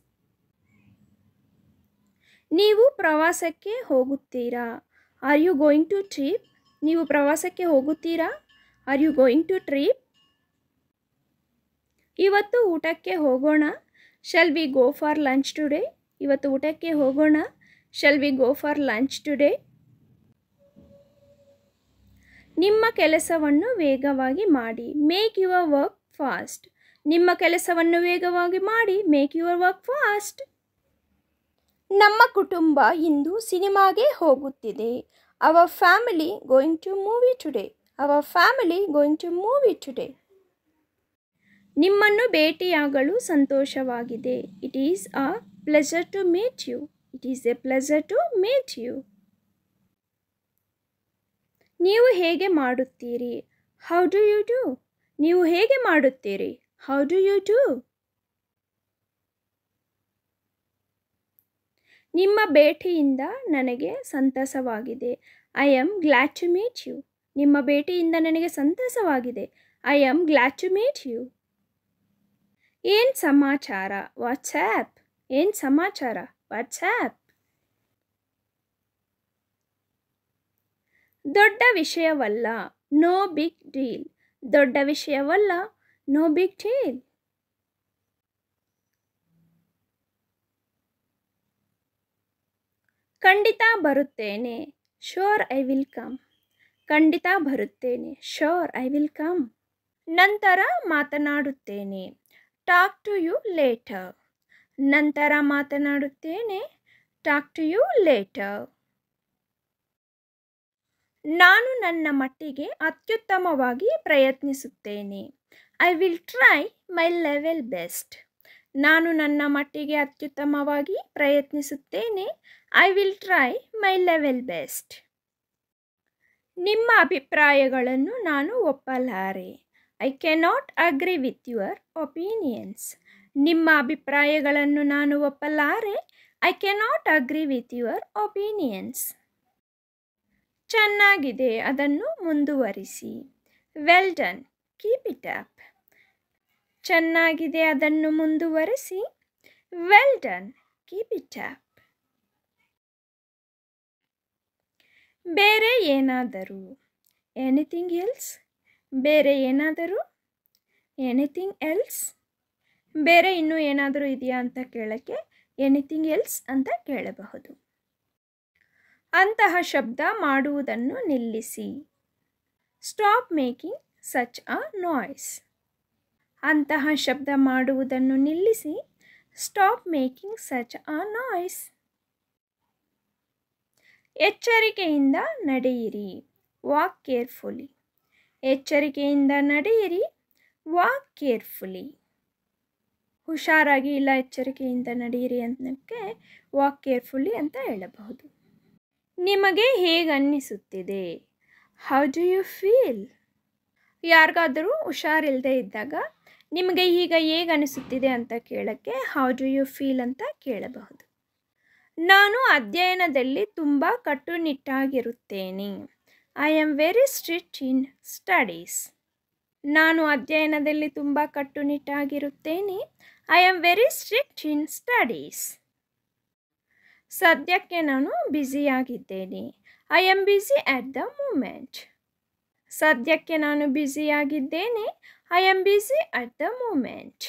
ನೀವು ಪ್ರವಾಸಕ್ಕೆ ಹೋಗುತ್ತೀರಾ? Are you going to trip? ನೀವು ಪ್ರವಾಸಕ್ಕೆ ಹೋಗುತ್ತೀರಾ? Are you going to trip? ಇವತ್ತು ಊಟಕ್ಕೆ ಹೋಗೋಣ. Shall we go for lunch today? ಇವತ್ತು ಊಟಕ್ಕೆ ಹೋಗೋಣ. Shall we go for lunch today? ನಿಮ್ಮ ಕೆಲಸವನ್ನು ವೇಗವಾಗಿ ಮಾಡಿ. Make your work fast. ನಿಮ್ಮ ಕೆಲಸವನ್ನು ವೇಗವಾಗಿ ಮಾಡಿ. Make your work fast. ನಮ್ಮ ಕುಟುಂಬ ಇಂದು ಸಿನಿಮಾಗೆ ಹೋಗುತ್ತಿದೆ. Our family going to movie today. Our family going to movie today. ನಿಮ್ಮನ್ನು ಭೇಟಿಯಾಗಲು ಸಂತೋಷವಾಗಿದೆ. It is a pleasure to meet you. It is a pleasure to meet you. ನೀವು ಹೇಗೆ ಮಾಡುತ್ತೀರಿ? How do you do? ನೀವು ಹೇಗೆ ಮಾಡುತ್ತೀರಿ? How do you do? ನಿಮ್ಮ ಭೇಟಿಯಿಂದ ನನಗೆ ಸಂತಸವಾಗಿದೆ. I am glad to meet you. ನಿಮ್ಮ ಭೇಟಿಯಿಂದ ನನಗೆ ಸಂತಸವಾಗಿದೆ. I am glad to meet you. ಏನು ಸಮಾಚಾರ? ವಾಟ್ಸ್ಆ್ಯಪ್. ಏನು ಸಮಾಚಾರ? ವಾಟ್ಸ್ಆ್ಯಪ್. ದೊಡ್ಡ ವಿಷಯವಲ್ಲ, ನೋ ಬಿಗ್ ಡೀಲ್. ದೊಡ್ಡ ವಿಷಯವಲ್ಲ, ನೋ ಬಿಗ್ ಡೀಲ್. ಖಂಡಿತ ಬರುತ್ತೇನೆ, ಶೋರ್ ಐ ವಿಲ್ ಕಮ್. ಖಂಡಿತ ಬರುತ್ತೇನೆ, ಶೋರ್ ಐ ವಿಲ್ ಕಮ್. ನಂತರ ಮಾತನಾಡುತ್ತೇನೆ, ಟಾಕ್ ಟು ಯು ಲೇಟರ್. ನಂತರ ಮಾತನಾಡುತ್ತೇನೆ, ಟಾಕ್ ಟು ಯು ಲೇಟರ್. ನಾನು ನನ್ನ ಮಟ್ಟಿಗೆ ಅತ್ಯುತ್ತಮವಾಗಿ ಪ್ರಯತ್ನಿಸುತ್ತೇನೆ, I will try my level best. ನಾನು ನನ್ನ ಮಟ್ಟಿಗೆ ಅತ್ಯುತ್ತಮವಾಗಿ ಪ್ರಯತ್ನಿಸುತ್ತೇನೆ, I will try my level best. ನಿಮ್ಮ ಅಭಿಪ್ರಾಯಗಳನ್ನು ನಾನು ಒಪ್ಪಲಾರೆ, I cannot agree with your opinions. ನಿಮ್ಮ ಅಭಿಪ್ರಾಯಗಳನ್ನು ನಾನು ಒಪ್ಪಲಾರೆ, I cannot agree with your opinions. ಚೆನ್ನಾಗಿದೆ, ಅದನ್ನು ಮುಂದುವರಿಸಿ, well done, keep it up. ಚೆನ್ನಾಗಿದೆ, ಅದನ್ನು ಮುಂದುವರಿಸಿ, well done, keep it up. ಬೇರೆ ಏನಾದರೂ, ಎನಿಥಿಂಗ್ ಎಲ್ಸ್. ಬೇರೆ ಏನಾದರೂ, ಎನಿಥಿಂಗ್ ಎಲ್ಸ್. ಬೇರೆ ಇನ್ನೂ ಏನಾದರೂ ಇದೆಯಾ ಅಂತ ಕೇಳೋಕ್ಕೆ ಎನಿಥಿಂಗ್ ಎಲ್ಸ್ ಅಂತ ಕೇಳಬಹುದು. ಅಂತಹ ಶಬ್ದ ಮಾಡುವುದನ್ನು ನಿಲ್ಲಿಸಿ, stop making such a noise. ಅಂತಹ ಶಬ್ದ ಮಾಡುವುದನ್ನು ನಿಲ್ಲಿಸಿ, stop making such a noise. ಎಚ್ಚರಿಕೆಯಿಂದ ನಡೆಯಿರಿ, ವಾಕ್ ಕೇರ್ಫುಲಿ. ಎಚ್ಚರಿಕೆಯಿಂದ ನಡೆಯಿರಿ, ವಾಕ್ ಕೇರ್ಫುಲಿ. ಹುಷಾರಾಗಿ ಇಲ್ಲ ಎಚ್ಚರಿಕೆಯಿಂದ ನಡೆಯಿರಿ ಅನ್ನೋಕ್ಕೆ ವಾಕ್ ಕೇರ್ಫುಲಿ ಅಂತ ಹೇಳಬಹುದು. ನಿಮಗೆ ಹೇಗೆ ಅನ್ನಿಸುತ್ತಿದೆ, ಹೌ ಡು ಯು ಫೀಲ್. ಯಾರಿಗಾದರೂ ಹುಷಾರಿಲ್ಲದೆ ಇದ್ದಾಗ ನಿಮಗೆ ಈಗ ಹೇಗೆ ಅನಿಸುತ್ತಿದೆ ಅಂತ ಕೇಳೋಕ್ಕೆ ಹೌ ಡು ಯು ಫೀಲ್ ಅಂತ ಕೇಳಬಹುದು. ನಾನು ಅಧ್ಯಯನದಲ್ಲಿ ತುಂಬ ಕಟ್ಟುನಿಟ್ಟಾಗಿರುತ್ತೇನೆ, I am very strict in studies. ನಾನು ಅಧ್ಯಯನದಲ್ಲಿ ತುಂಬ ಕಟ್ಟುನಿಟ್ಟಾಗಿರುತ್ತೇನೆ, I am very strict in studies. ಸದ್ಯಕ್ಕೆ ನಾನು ಬ್ಯುಸಿಯಾಗಿದ್ದೇನೆ, I am busy at the moment. ಸದ್ಯಕ್ಕೆ ನಾನು ಬ್ಯುಸಿಯಾಗಿದ್ದೇನೆ, I am busy at the moment.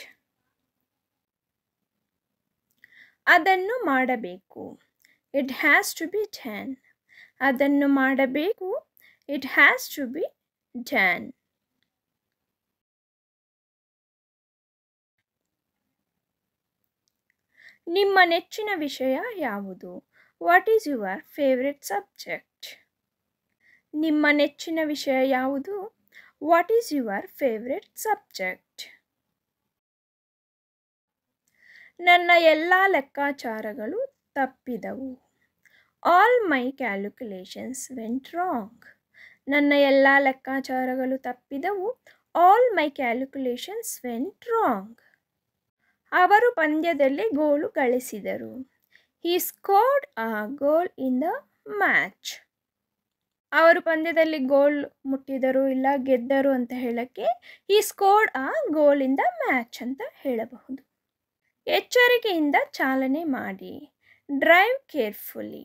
ಅದನ್ನು ಮಾಡಬೇಕು, it has to be done. ಅದನ್ನು ಮಾಡಬೇಕು, it has to be done. ನಿಮ್ಮ ನೆಚ್ಚಿನ ವಿಷಯ ಯಾವುದು, what is your favourite subject. ನಿಮ್ಮ ನೆಚ್ಚಿನ ವಿಷಯ ಯಾವುದು, what is your favourite subject. ನನ್ನ ಎಲ್ಲ ಲೆಕ್ಕಾಚಾರಗಳು ತಪ್ಪಿದವು, all my calculations went wrong. ನನ್ನ ಎಲ್ಲ ಲೆಕ್ಕಾಚಾರಗಳು ತಪ್ಪಿದವು, all my calculations went wrong. ಅವರು ಪಂದ್ಯದಲ್ಲಿ ಗೋಲು ಗಳಿಸಿದರು, he scored a goal in the match. ಅವರು ಪಂದ್ಯದಲ್ಲಿ ಗೋಲ್ ಮುಟ್ಟಿದರು ಇಲ್ಲ ಗೆದ್ದರು ಅಂತ ಹೇಳೋಕ್ಕೆ he scored a goal in the match ಅಂತ ಹೇಳಬಹುದು. ಎಚ್ಚರಿಕೆಯಿಂದ ಚಾಲನೆ ಮಾಡಿ, ಡ್ರೈವ್ ಕೇರ್ಫುಲಿ.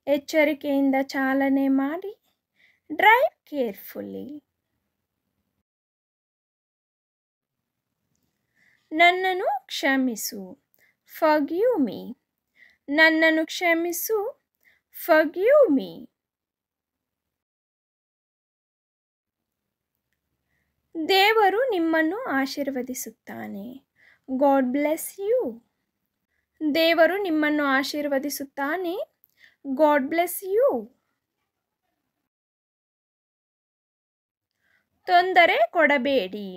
ಎಚ್ಚರಿಕೆಯಿಂದ ಚಾಲನೆ ಮಾಡಿ, ಡ್ರೈವ್ ಕೇರ್ಫುಲಿ. ನನ್ನನ್ನು ಕ್ಷಮಿಸು, ಫರ್ಗಿವ್ ಮೀ. ನನ್ನನ್ನು ಕ್ಷಮಿಸು, ಫರ್ಗಿವ್ ಮೀ. ದೇವರು ನಿಮ್ಮನ್ನು ಆಶೀರ್ವದಿಸುತ್ತಾನೆ, ಗಾಡ್ ಬ್ಲೆಸ್ ಯು. ದೇವರು ನಿಮ್ಮನ್ನು ಆಶೀರ್ವದಿಸುತ್ತಾನೆ, ಗಾಡ್ ಬ್ಲೆಸ್ ಯು. ತೊಂದರೆ ಕೊಡಬೇಡಿ,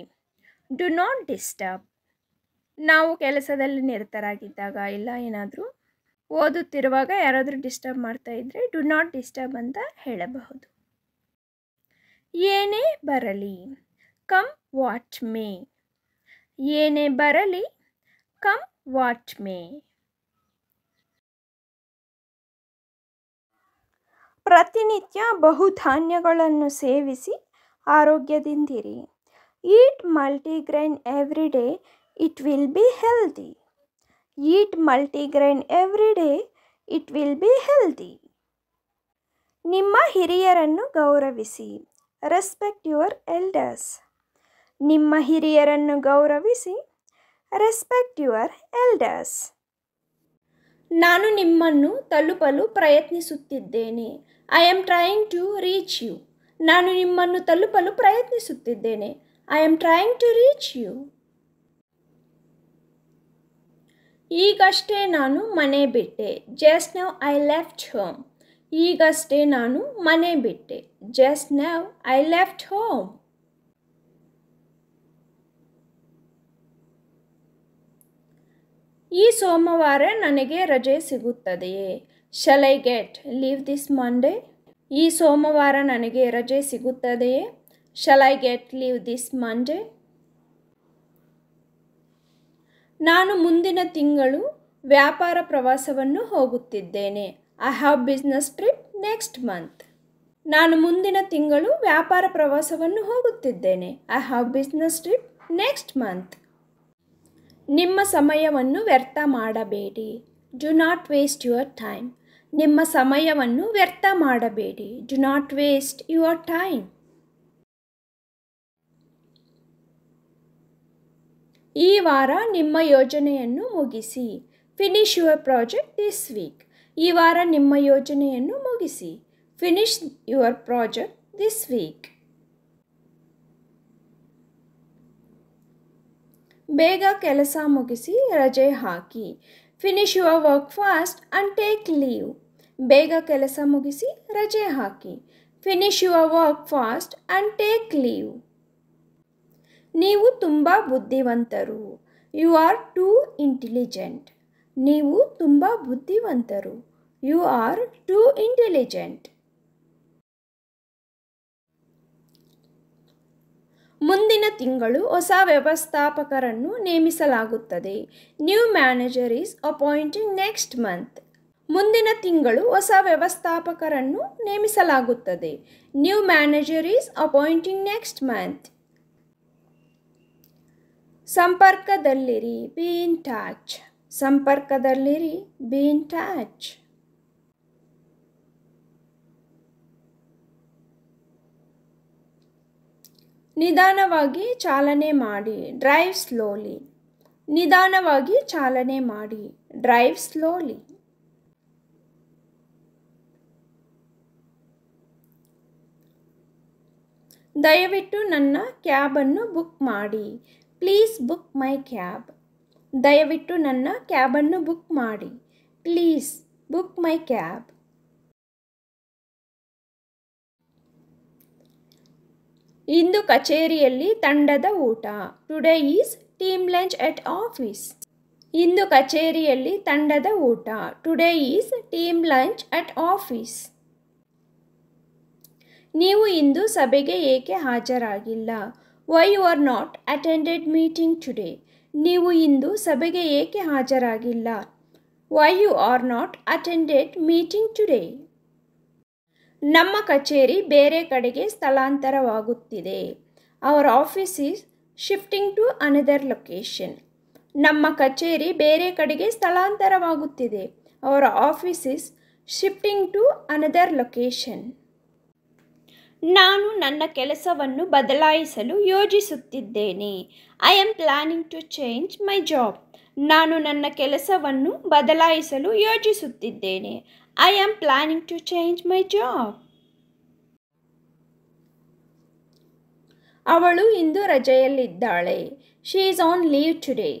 ಡು ನಾಟ್ ಡಿಸ್ಟರ್ಬ್. ನಾವು ಕೆಲಸದಲ್ಲಿ ನಿರತರಾಗಿದ್ದಾಗ ಇಲ್ಲ ಏನಾದರೂ ಓದುತ್ತಿರುವಾಗ ಯಾರಾದರೂ ಡಿಸ್ಟರ್ಬ್ ಮಾಡ್ತಾ ಇದ್ದರೆ ಡು ನಾಟ್ ಡಿಸ್ಟರ್ಬ್ ಅಂತ ಹೇಳಬಹುದು. ಏನೇ ಬರಲಿ, ಕಮ್ ವಾಟ್ ಮೇ. ಏನೇ ಬರಲಿ, ಕಮ್ ವಾಟ್ ಮೇ. ಪ್ರತಿನಿತ್ಯ ಬಹುಧಾನ್ಯಗಳನ್ನು ಸೇವಿಸಿ ಆರೋಗ್ಯದಿಂದಿರಿ. Eat multigrain every day, it will be healthy. Eat multigrain every day, it will be healthy. ನಿಮ್ಮ ಹಿರಿಯರನ್ನು ಗೌರವಿಸಿ. Respect your elders. ನಿಮ್ಮ ಹಿರಿಯರನ್ನು ಗೌರವಿಸಿ. Respect your elders. ನಾನು ನಿಮ್ಮನ್ನು ತಲುಪಲು ಪ್ರಯತ್ನಿಸುತ್ತಿದ್ದೇನೆ. I am trying to reach you. ನಾನು ನಿಮ್ಮನ್ನು ತಲುಪಲು ಪ್ರಯತ್ನಿಸುತ್ತಿದ್ದೇನೆ. I am trying to reach you. ಈಗಷ್ಟೇ ನಾನು ಮನೆ ಬಿಟ್ಟೆ. Just now I left home. ಈಗಷ್ಟೇ ನಾನು ಮನೆ ಬಿಟ್ಟೆ. Just now I left home. ಈ ಸೋಮವಾರ ನನಗೆ ರಜೆ ಸಿಗುತ್ತದೆಯೇ? Shall I get leave this Monday? ಈ ಸೋಮವಾರ ನನಗೆ ರಜೆ ಸಿಗುತ್ತದೆಯೇ? Shall I get leave this Monday? ನಾನು ಮುಂದಿನ ತಿಂಗಳು ವ್ಯಾಪಾರ ಪ್ರವಾಸವನ್ನು ಹೋಗುತ್ತಿದ್ದೇನೆ. I have business trip next month. ನಾನು ಮುಂದಿನ ತಿಂಗಳು ವ್ಯಾಪಾರ ಪ್ರವಾಸವನ್ನು ಹೋಗುತ್ತಿದ್ದೇನೆ. I have business trip next month. ನಿಮ್ಮ ಸಮಯವನ್ನು ವ್ಯರ್ಥ ಮಾಡಬೇಡಿ. Do not waste your time. ನಿಮ್ಮ ಸಮಯವನ್ನು ವ್ಯರ್ಥ ಮಾಡಬೇಡಿ. Do not waste your time. ಈ ವಾರ ನಿಮ್ಮ ಯೋಜನೆಯನ್ನು ಮುಗಿಸಿ. Finish your project this week. ಈ ವಾರ ನಿಮ್ಮ ಯೋಜನೆಯನ್ನು ಮುಗಿಸಿ. Finish your project this week. ಬೇಗ ಕೆಲಸ ಮುಗಿಸಿ ರಜೆ ಹಾಕಿ. Finish your work fast and take leave. ಬೇಗ ಕೆಲಸ ಮುಗಿಸಿ ರಜೆ ಹಾಕಿ. Finish your work fast and take leave. ನೀವು ತುಂಬ ಬುದ್ಧಿವಂತರು. You are too intelligent. ನೀವು ತುಂಬ ಬುದ್ಧಿವಂತರು. You are too intelligent. ಮುಂದಿನ ತಿಂಗಳು ಹೊಸ ವ್ಯವಸ್ಥಾಪಕರನ್ನು ನೇಮಿಸಲಾಗುತ್ತದೆ. New manager is appointing next month. ಮುಂದಿನ ತಿಂಗಳು ಹೊಸ ವ್ಯವಸ್ಥಾಪಕರನ್ನು ನೇಮಿಸಲಾಗುತ್ತದೆ. New manager is appointing next month. ಸಂಪರ್ಕದಲ್ಲಿರಿ. Be in touch. ಸಂಪರ್ಕದಲ್ಲಿರಿ. Be in touch. ನಿಧಾನವಾಗಿ ಚಾಲನೆ ಮಾಡಿ. Drive slowly. ನಿಧಾನವಾಗಿ ಚಾಲನೆ ಮಾಡಿ. Drive slowly. ದಯವಿಟ್ಟು ನನ್ನ ಕ್ಯಾಬನ್ನು ಬುಕ್ ಮಾಡಿ. Please book my cab. ದಯವಿಟ್ಟು ನನ್ನ ಕ್ಯಾಬನ್ನು ಬುಕ್ ಮಾಡಿ. Please book my cab. ಇಂದು ಕಚೇರಿಯಲ್ಲಿ ತಂಡದ ಊಟ. Today is team lunch at office. ಇಂದು ಕಚೇರಿಯಲ್ಲಿ ತಂಡದ ಊಟ. Today is team lunch at office. ನೀವು ಇಂದು ಸಭೆಗೆ ಏಕೆ ಹಾಜರಾಗಿಲ್ಲ? Why you are not attended meeting today. ನೀವು ಇಂದು ಸಭೆಗೆ ಏಕೆ ಹಾಜರಾಗಿಲ್ಲ? Why you are not attended meeting today. ನಮ್ಮ ಕಚೇರಿ ಬೇರೆ ಕಡೆಗೆ ಸ್ಥಳಾಂತರವಾಗುತ್ತಿದೆ. Our office is shifting to another location. ನಮ್ಮ ಕಚೇರಿ ಬೇರೆ ಕಡೆಗೆ ಸ್ಥಳಾಂತರವಾಗುತ್ತಿದೆ. Our office is shifting to another location. ನಾನು ನನ್ನ ಕೆಲಸವನ್ನು ಬದಲಾಯಿಸಲು ಯೋಜಿಸುತ್ತಿದ್ದೇನೆ. I am planning to change my job. ನಾನು ನನ್ನ ಕೆಲಸವನ್ನು ಬದಲಾಯಿಸಲು ಯೋಜಿಸುತ್ತಿದ್ದೇನೆ. I am planning to change my job. ಅವಳು ಇಂದು ರಜೆಯಲ್ಲಿದ್ದಾಳೆ. She is on leave today.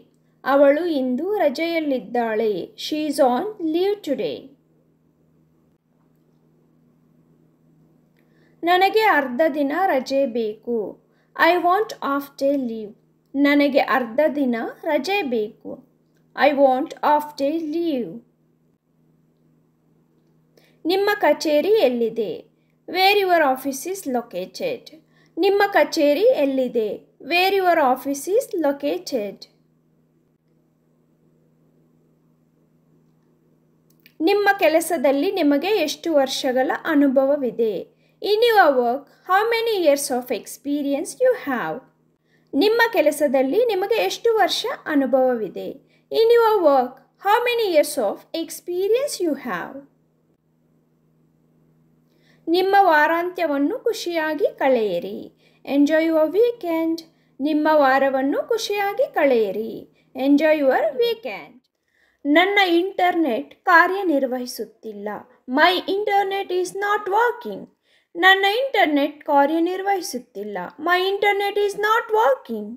ಅವಳು ಇಂದು ರಜೆಯಲ್ಲಿದ್ದಾಳೆ. She is on leave today. ನನಗೆ ಅರ್ಧ ದಿನ ರಜೆ ಬೇಕು. I want half day leave. ನನಗೆ ಅರ್ಧ ದಿನ ರಜೆ ಬೇಕು. I want half day leave. ನಿಮ್ಮ ಕಚೇರಿ ಎಲ್ಲಿದೆ? Where your office is located. ನಿಮ್ಮ ಕಚೇರಿ ಎಲ್ಲಿದೆ? Where your office is located. ನಿಮ್ಮ ಕೆಲಸದಲ್ಲಿ ನಿಮಗೆ ಎಷ್ಟು ವರ್ಷಗಳ ಅನುಭವವಿದೆ? In your work how many years of experience you have. ನಿಮ್ಮ ಕೆಲಸದಲ್ಲಿ ನಿಮಗೆ ಎಷ್ಟು ವರ್ಷ ಅನುಭವವಿದೆ? In your work how many years of experience you have. ನಿಮ್ಮ ವಾರಾಂತ್ಯವನ್ನು ಖುಷಿಯಾಗಿ ಕಳೆಯಿರಿ. Enjoy your weekend. ನಿಮ್ಮ ವಾರವನ್ನು ಖುಷಿಯಾಗಿ ಕಳೆಯಿರಿ. Enjoy your weekend. ನನ್ನ ಇಂಟರ್ನೆಟ್ ಕಾರ್ಯನಿರ್ವಹಿಸುತ್ತಿಲ್ಲ. My internet is not working. ನನ್ನ ಇಂಟರ್ನೆಟ್ ಕಾರ್ಯನಿರ್ವಹಿಸುತ್ತಿಲ್ಲ. My internet is not working.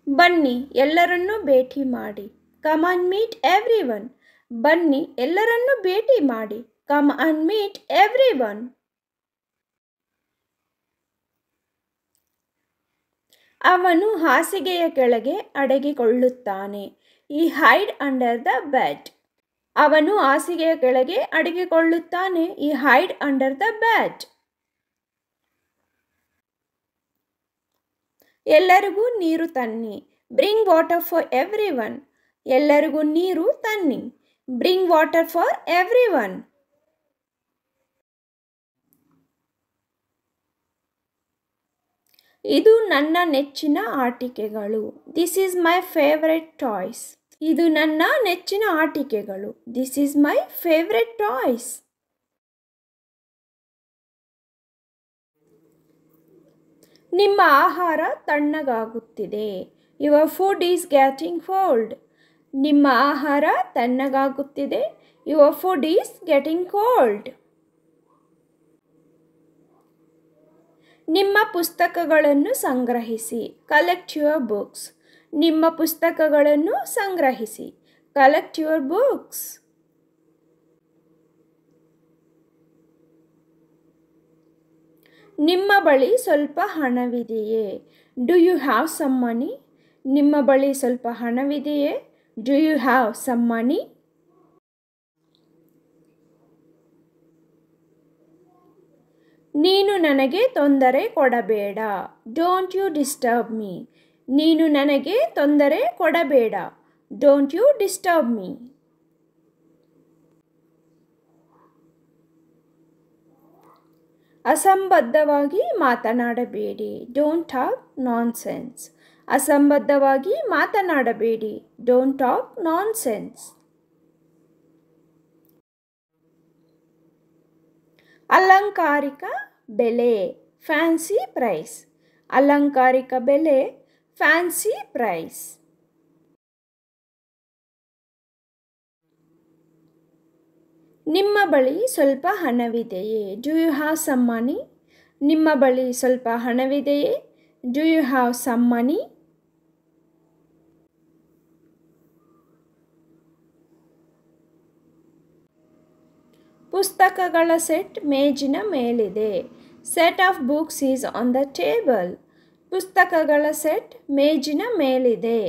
ಬನ್ನಿ ಎಲ್ಲರನ್ನೂ ಭೇಟಿ ಮಾಡಿ. Come and meet everyone. ಬನ್ನಿ ಎಲ್ಲರನ್ನೂ ಭೇಟಿ ಮಾಡಿ. Come and meet everyone. ಅವನು ಹಾಸಿಗೆಯ ಕೆಳಗೆ ಅಡಗಿಕೊಳ್ಳುತ್ತಾನೆ. ಈ ಹೈಡ್ ಅಂಡರ್ ದ ಬೆಡ್. ಅವನು ಹಾಸಿಗೆಯ ಕೆಳಗೆ ಅಡಗಿಕೊಳ್ಳುತ್ತಾನೆ. ಈ ಹೈಡ್ ಅಂಡರ್ ದ ಬೆಡ್. ಎಲ್ಲರಿಗೂ ನೀರು ತನ್ನಿ. Bring water for everyone. ಎಲ್ಲರಿಗೂ ನೀರು ತನ್ನಿ. Bring water for everyone. ಇದು ನನ್ನ ನೆಚ್ಚಿನ ಆಟಿಕೆಗಳು. This is my favourite toys. ಇದು ನನ್ನ ನೆಚ್ಚಿನ ಆಟಿಕೆಗಳು. This is my favourite toys. ನಿಮ್ಮ ಆಹಾರ ತಣ್ಣಗಾಗುತ್ತಿದೆ. Your food is getting cold. ನಿಮ್ಮ ಆಹಾರ ತಣ್ಣಗಾಗುತ್ತಿದೆ. Your food is getting cold. ನಿಮ್ಮ ಪುಸ್ತಕಗಳನ್ನು ಸಂಗ್ರಹಿಸಿ. Collect your books. ನಿಮ್ಮ ಪುಸ್ತಕಗಳನ್ನು ಸಂಗ್ರಹಿಸಿ. Collect your books. ನಿಮ್ಮ ಬಳಿ ಸ್ವಲ್ಪ ಹಣವಿದೆಯೇ? Do you have some money? ನಿಮ್ಮ ಬಳಿ ಸ್ವಲ್ಪ ಹಣವಿದೆಯೇ? Do you have some money? ನೀನು ನನಗೆ ತೊಂದರೆ ಕೊಡಬೇಡ. Don't you disturb me. ನೀನು ನನಗೆ ತೊಂದರೆ ಕೊಡಬೇಡ. Don't you disturb me. ಅಸಂಬದ್ಧವಾಗಿ ಮಾತನಾಡಬೇಡಿ. Don't talk nonsense. ಅಸಂಬದ್ಧವಾಗಿ ಮಾತನಾಡಬೇಡಿ. Don't talk nonsense. ಅಲಂಕಾರಿಕ ಬೆಲೆ. Fancy price. ಅಲಂಕಾರಿಕ ಬೆಲೆ. Fancy price. ನಿಮ್ಮ ಬಳಿ ಸ್ವಲ್ಪ ಹಣವಿದೆಯೇ? Do you have some money? ನಿಮ್ಮ ಬಳಿ ಸ್ವಲ್ಪ ಹಣವಿದೆಯೇ? Do you have some money? ಪುಸ್ತಕಗಳ ಸೆಟ್ ಮೇಜಿನ ಮೇಲಿದೆ. Set of books is on the table. ಪುಸ್ತಕಗಳ ಸೆಟ್ ಮೇಜಿನ ಮೇಲಿದೆ.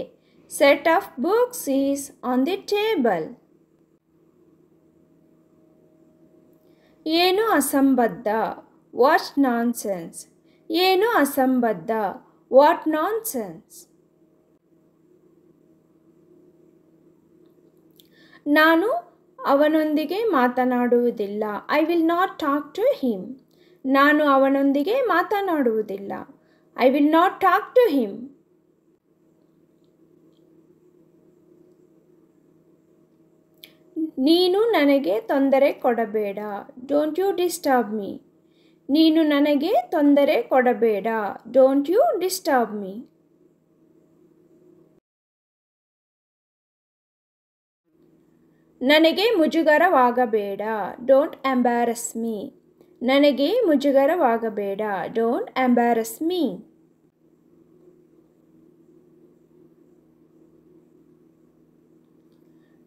Set of books is on the table. ಏನು ಅಸಂಬದ್ಧ? What nonsense. ಏನು ಅಸಂಬದ್ಧ? What nonsense. ನಾನು ಅವನೊಂದಿಗೆ ಮಾತನಾಡುವುದಿಲ್ಲ. I will not talk to him. ನಾನು ಅವನೊಂದಿಗೆ ಮಾತನಾಡುವುದಿಲ್ಲ. I will not talk to him. ನೀನು ನನಗೆ ತೊಂದರೆ ಕೊಡಬೇಡ. Don't you disturb me. ನೀನು ನನಗೆ ತೊಂದರೆ ಕೊಡಬೇಡ. Don't you disturb me. ನನಗೆ ಮುಜುಗರವಾಗಬೇಡ. Don't ಎಂಬ್ಯಾರಸ್ me. ನನಗೆ ಮುಜುಗರವಾಗಬೇಡ. Don't ಎಂಬ್ಯಾರಸ್ me.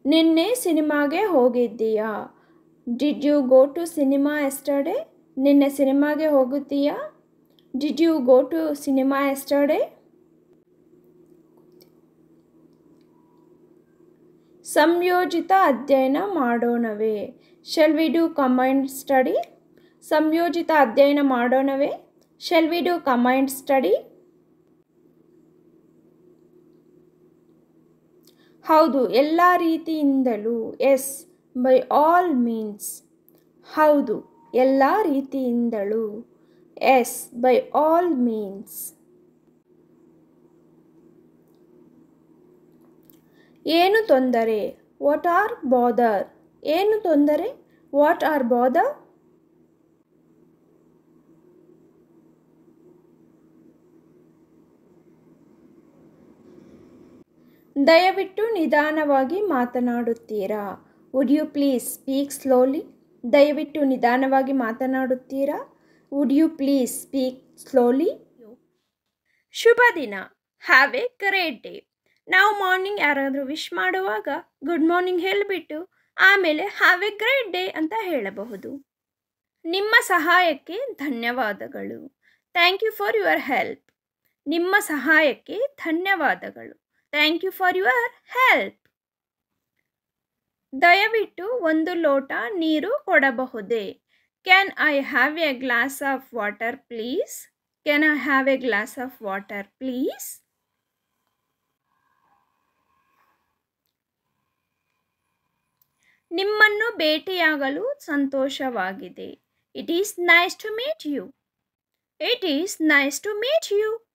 ನಿನ್ನೆ ಸಿನಿಮಾಗೆ ಹೋಗಿದ್ದೀಯಾ? Did you go to cinema yesterday? ನಿನ್ನೆ ಸಿನಿಮಾಗೆ ಹೋಗಿದ್ದೀಯಾ? Did you go to cinema yesterday? ಸಂಯೋಜಿತ ಅಧ್ಯಯನ ಮಾಡೋಣವೇ? Shall we do combined study? ಸಂಯೋಜಿತ ಅಧ್ಯಯನ ಮಾಡೋಣವೇ? Shall we do combined study? ಹೌದು, ಎಲ್ಲ ರೀತಿಯಿಂದಲೂ. Yes, by all means. ಹೌದು, ಎಲ್ಲ ರೀತಿಯಿಂದಲೂ. Yes, by all means. ಏನು ತೊಂದರೆ? What are bother? ಏನು ತೊಂದರೆ? What are bother? ದಯವಿಟ್ಟು ನಿಧಾನವಾಗಿ ಮಾತನಾಡುತ್ತೀರಾ? Would you please speak slowly? ದಯವಿಟ್ಟು ನಿಧಾನವಾಗಿ ಮಾತನಾಡುತ್ತೀರಾ? Would you please speak slowly? ಶುಭ ದಿನ. Have a great day. ನಾವು ಮಾರ್ನಿಂಗ್ ಯಾರಾದರೂ ವಿಶ್ ಮಾಡುವಾಗ ಗುಡ್ ಮಾರ್ನಿಂಗ್ ಹೇಳಿಬಿಟ್ಟು ಆಮೇಲೆ ಹ್ಯಾವ್ ಎ ಗ್ರೇಟ್ ಡೇ ಅಂತ ಹೇಳಬಹುದು. ನಿಮ್ಮ ಸಹಾಯಕ್ಕೆ ಧನ್ಯವಾದಗಳು. Thank you for your help. ನಿಮ್ಮ ಸಹಾಯಕ್ಕೆ ಧನ್ಯವಾದಗಳು. Thank you for your help. ದಯವಿಟ್ಟು ಒಂದು ಲೋಟ ನೀರು ಕೊಡಬಹುದೇ? Can I have a glass of water please? Can I have a glass of water please? ನಿಮ್ಮನ್ನು ಭೇಟಿಯಾಗಲು ಸಂತೋಷವಾಗಿದೆ. It is nice to meet you. It is nice to meet you.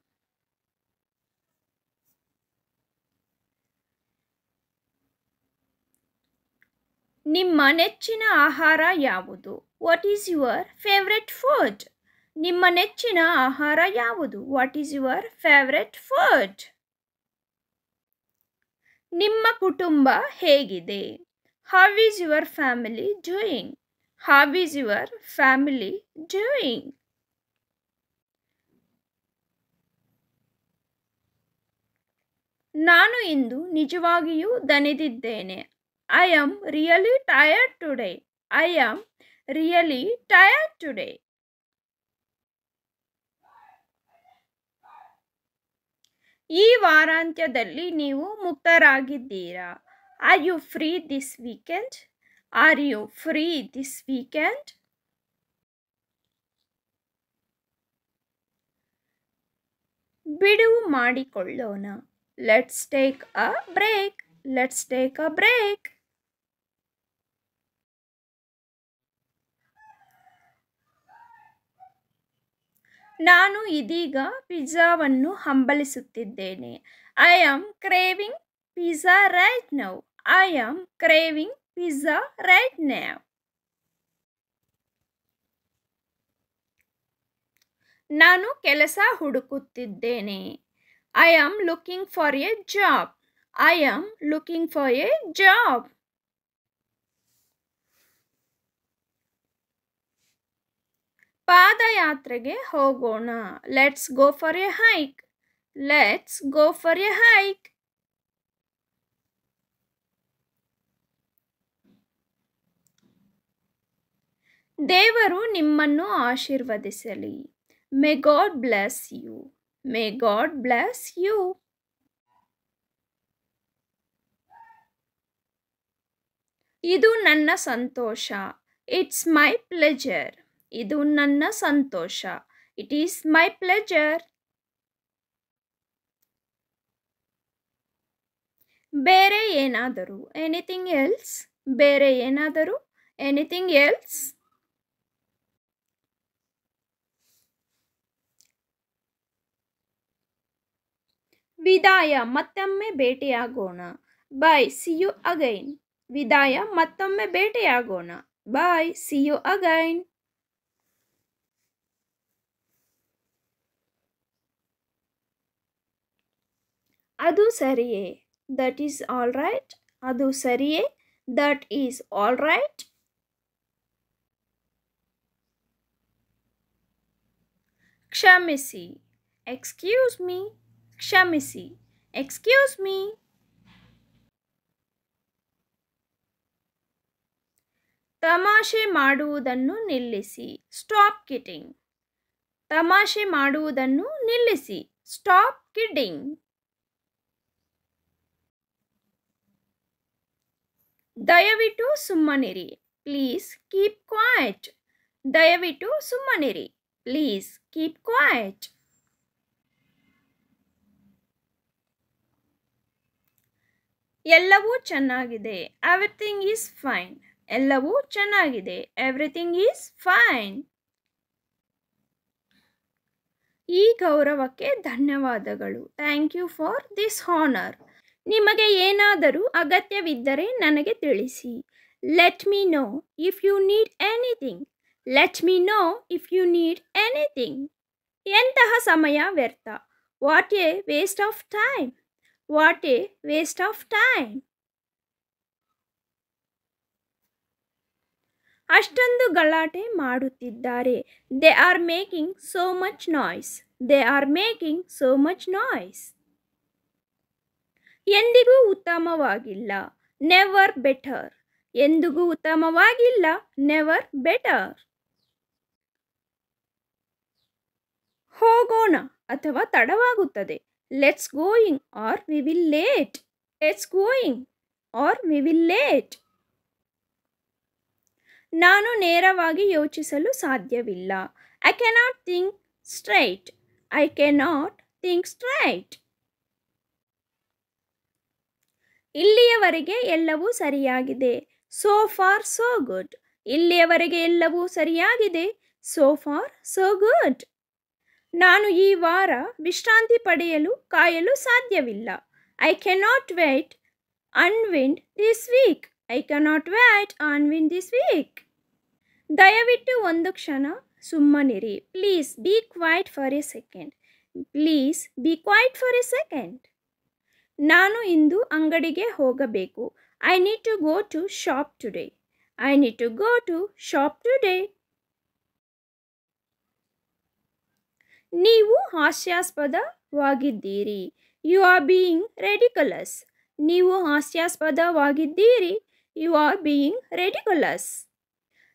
ನಿಮ್ಮ ನೆಚ್ಚಿನ ಆಹಾರ ಯಾವುದು? What is your favourite food? ನಿಮ್ಮ ನೆಚ್ಚಿನ ಆಹಾರ ಯಾವುದು? What is your favourite food? ನಿಮ್ಮ ಕುಟುಂಬ ಹೇಗಿದೆ? How is your family doing? How is your family doing? ನಾನು ಇಂದು ನಿಜವಾಗಿಯೂ ದಣಿದಿದ್ದೇನೆ. I am really tired today. I am really tired today. ಈ ವಾರಾಂತ್ಯದಲ್ಲಿ ನೀವು ಮುಕ್ತರಾಗಿದ್ದೀರಾ? Are you free this weekend? Are you free this weekend? ಬಿಡುವು ಮಾಡಿಕೊಳ್ಳೋಣ. Let's take a break. Let's take a break. ನಾನು ಇದೀಗ ಪಿಜ್ಜಾವನ್ನು ಹಂಬಲಿಸುತ್ತಿದ್ದೇನೆ. I am craving pizza right now. I am craving pizza right now. ನಾನು ಕೆಲಸ ಹುಡುಕುತ್ತಿದ್ದೇನೆ. I am looking for a job. I am looking for a job. ಪಾದಯಾತ್ರೆಗೆ ಹೋಗೋಣ. Let's go for a hike. Let's go for a hike. ದೇವರು ನಿಮ್ಮನ್ನು ಆಶೀರ್ವದಿಸಲಿ. May God bless you. May God bless you. ಇದು ನನ್ನ ಸಂತೋಷ. It's my pleasure. ಇದು ನನ್ನ ಸಂತೋಷ. It is my pleasure. ಬೇರೆ ಏನಾದರೂ? Anything else? ಬೇರೆ ಏನಾದರೂ? Anything else? ವಿದಾಯ. ಮತ್ತೊಮ್ಮೆ ಭೇಟಿಯಾಗೋಣ. ಬಾಯ್. See you again. ವಿದಾಯ. ಮತ್ತೊಮ್ಮೆ ಭೇಟಿಯಾಗೋಣ. ಬಾಯ್. See you again. ಅದು ಸರಿಯೇ? That is all right. ಅದು ಸರಿಯೇ? That is all right. ಕ್ಷಮಿಸಿ. Excuse me. ಕ್ಷಮಿಸಿ. Excuse me. ತಮಾಷೆ ಮಾಡುವುದನ್ನು ನಿಲ್ಲಿಸಿ. Stop kidding. ತಮಾಷೆ ಮಾಡುವುದನ್ನು ನಿಲ್ಲಿಸಿ. Stop kidding. ದಯವಿಟ್ಟು ಸುಮ್ಮನಿರಿ. Please keep quiet. ದಯವಿಟ್ಟು ಸುಮ್ಮನಿರಿ. Please keep quiet. ಎಲ್ಲವೂ ಚೆನ್ನಾಗಿದೆ. Everything is fine. ಎಲ್ಲವೂ ಚೆನ್ನಾಗಿದೆ. Everything is fine. ಈ ಗೌರವಕ್ಕೆ ಧನ್ಯವಾದಗಳು. Thank you for this honour. ನಿಮಗೆ ಏನಾದರೂ ಅಗತ್ಯವಿದ್ದರೆ ನನಗೆ ತಿಳಿಸಿ. Let me know if you need anything. Let me know if you need anything. ಎಂತಹ ಸಮಯ ವ್ಯರ್ಥ. What a waste of time. What a waste of time. ಅಷ್ಟೊಂದು ಗಲಾಟೆ ಮಾಡುತ್ತಿದ್ದಾರೆ. They are making so much noise. They are making so much noise. ಎಂದಿಗೂ ಉತ್ತಮವಾಗಿಲ್ಲ. Never better. ಎಂದಿಗೂ ಉತ್ತಮವಾಗಿಲ್ಲ. Never better. ಹೋಗೋಣ ಅಥವಾ ತಡವಾಗುತ್ತದೆ. Let's going or we will late. Let's going or we will late. ನಾನು ನೇರವಾಗಿ ಯೋಚಿಸಲು ಸಾಧ್ಯವಿಲ್ಲ. I cannot think straight. I cannot think straight. ಇಲ್ಲಿಯವರೆಗೆ ಎಲ್ಲವೂ ಸರಿಯಾಗಿದೆ. So far so good. ಇಲ್ಲಿಯವರೆಗೆ ಎಲ್ಲವೂ ಸರಿಯಾಗಿದೆ. So far so good. ನಾನು ಈ ವಾರ ವಿಶ್ರಾಂತಿ ಪಡೆಯಲು ಕಾಯಲು ಸಾಧ್ಯವಿಲ್ಲ. I cannot wait unwind this week. I cannot wait unwind this week. ದಯವಿಟ್ಟು ಒಂದು ಕ್ಷಣ ಸುಮ್ಮನಿರಿ. Please be quiet for a second. Please be quiet for a second. ನಾನು ಇಂದು ಅಂಗಡಿಗೆ ಹೋಗಬೇಕು. I need to go to shop today. I need to go to shop today. ನೀವು ಹಾಸ್ಯಾಸ್ಪದವಾಗಿದ್ದೀರಿ. You are being ridiculous. ನೀವು ಹಾಸ್ಯಾಸ್ಪದವಾಗಿದ್ದೀರಿ. You are being ridiculous.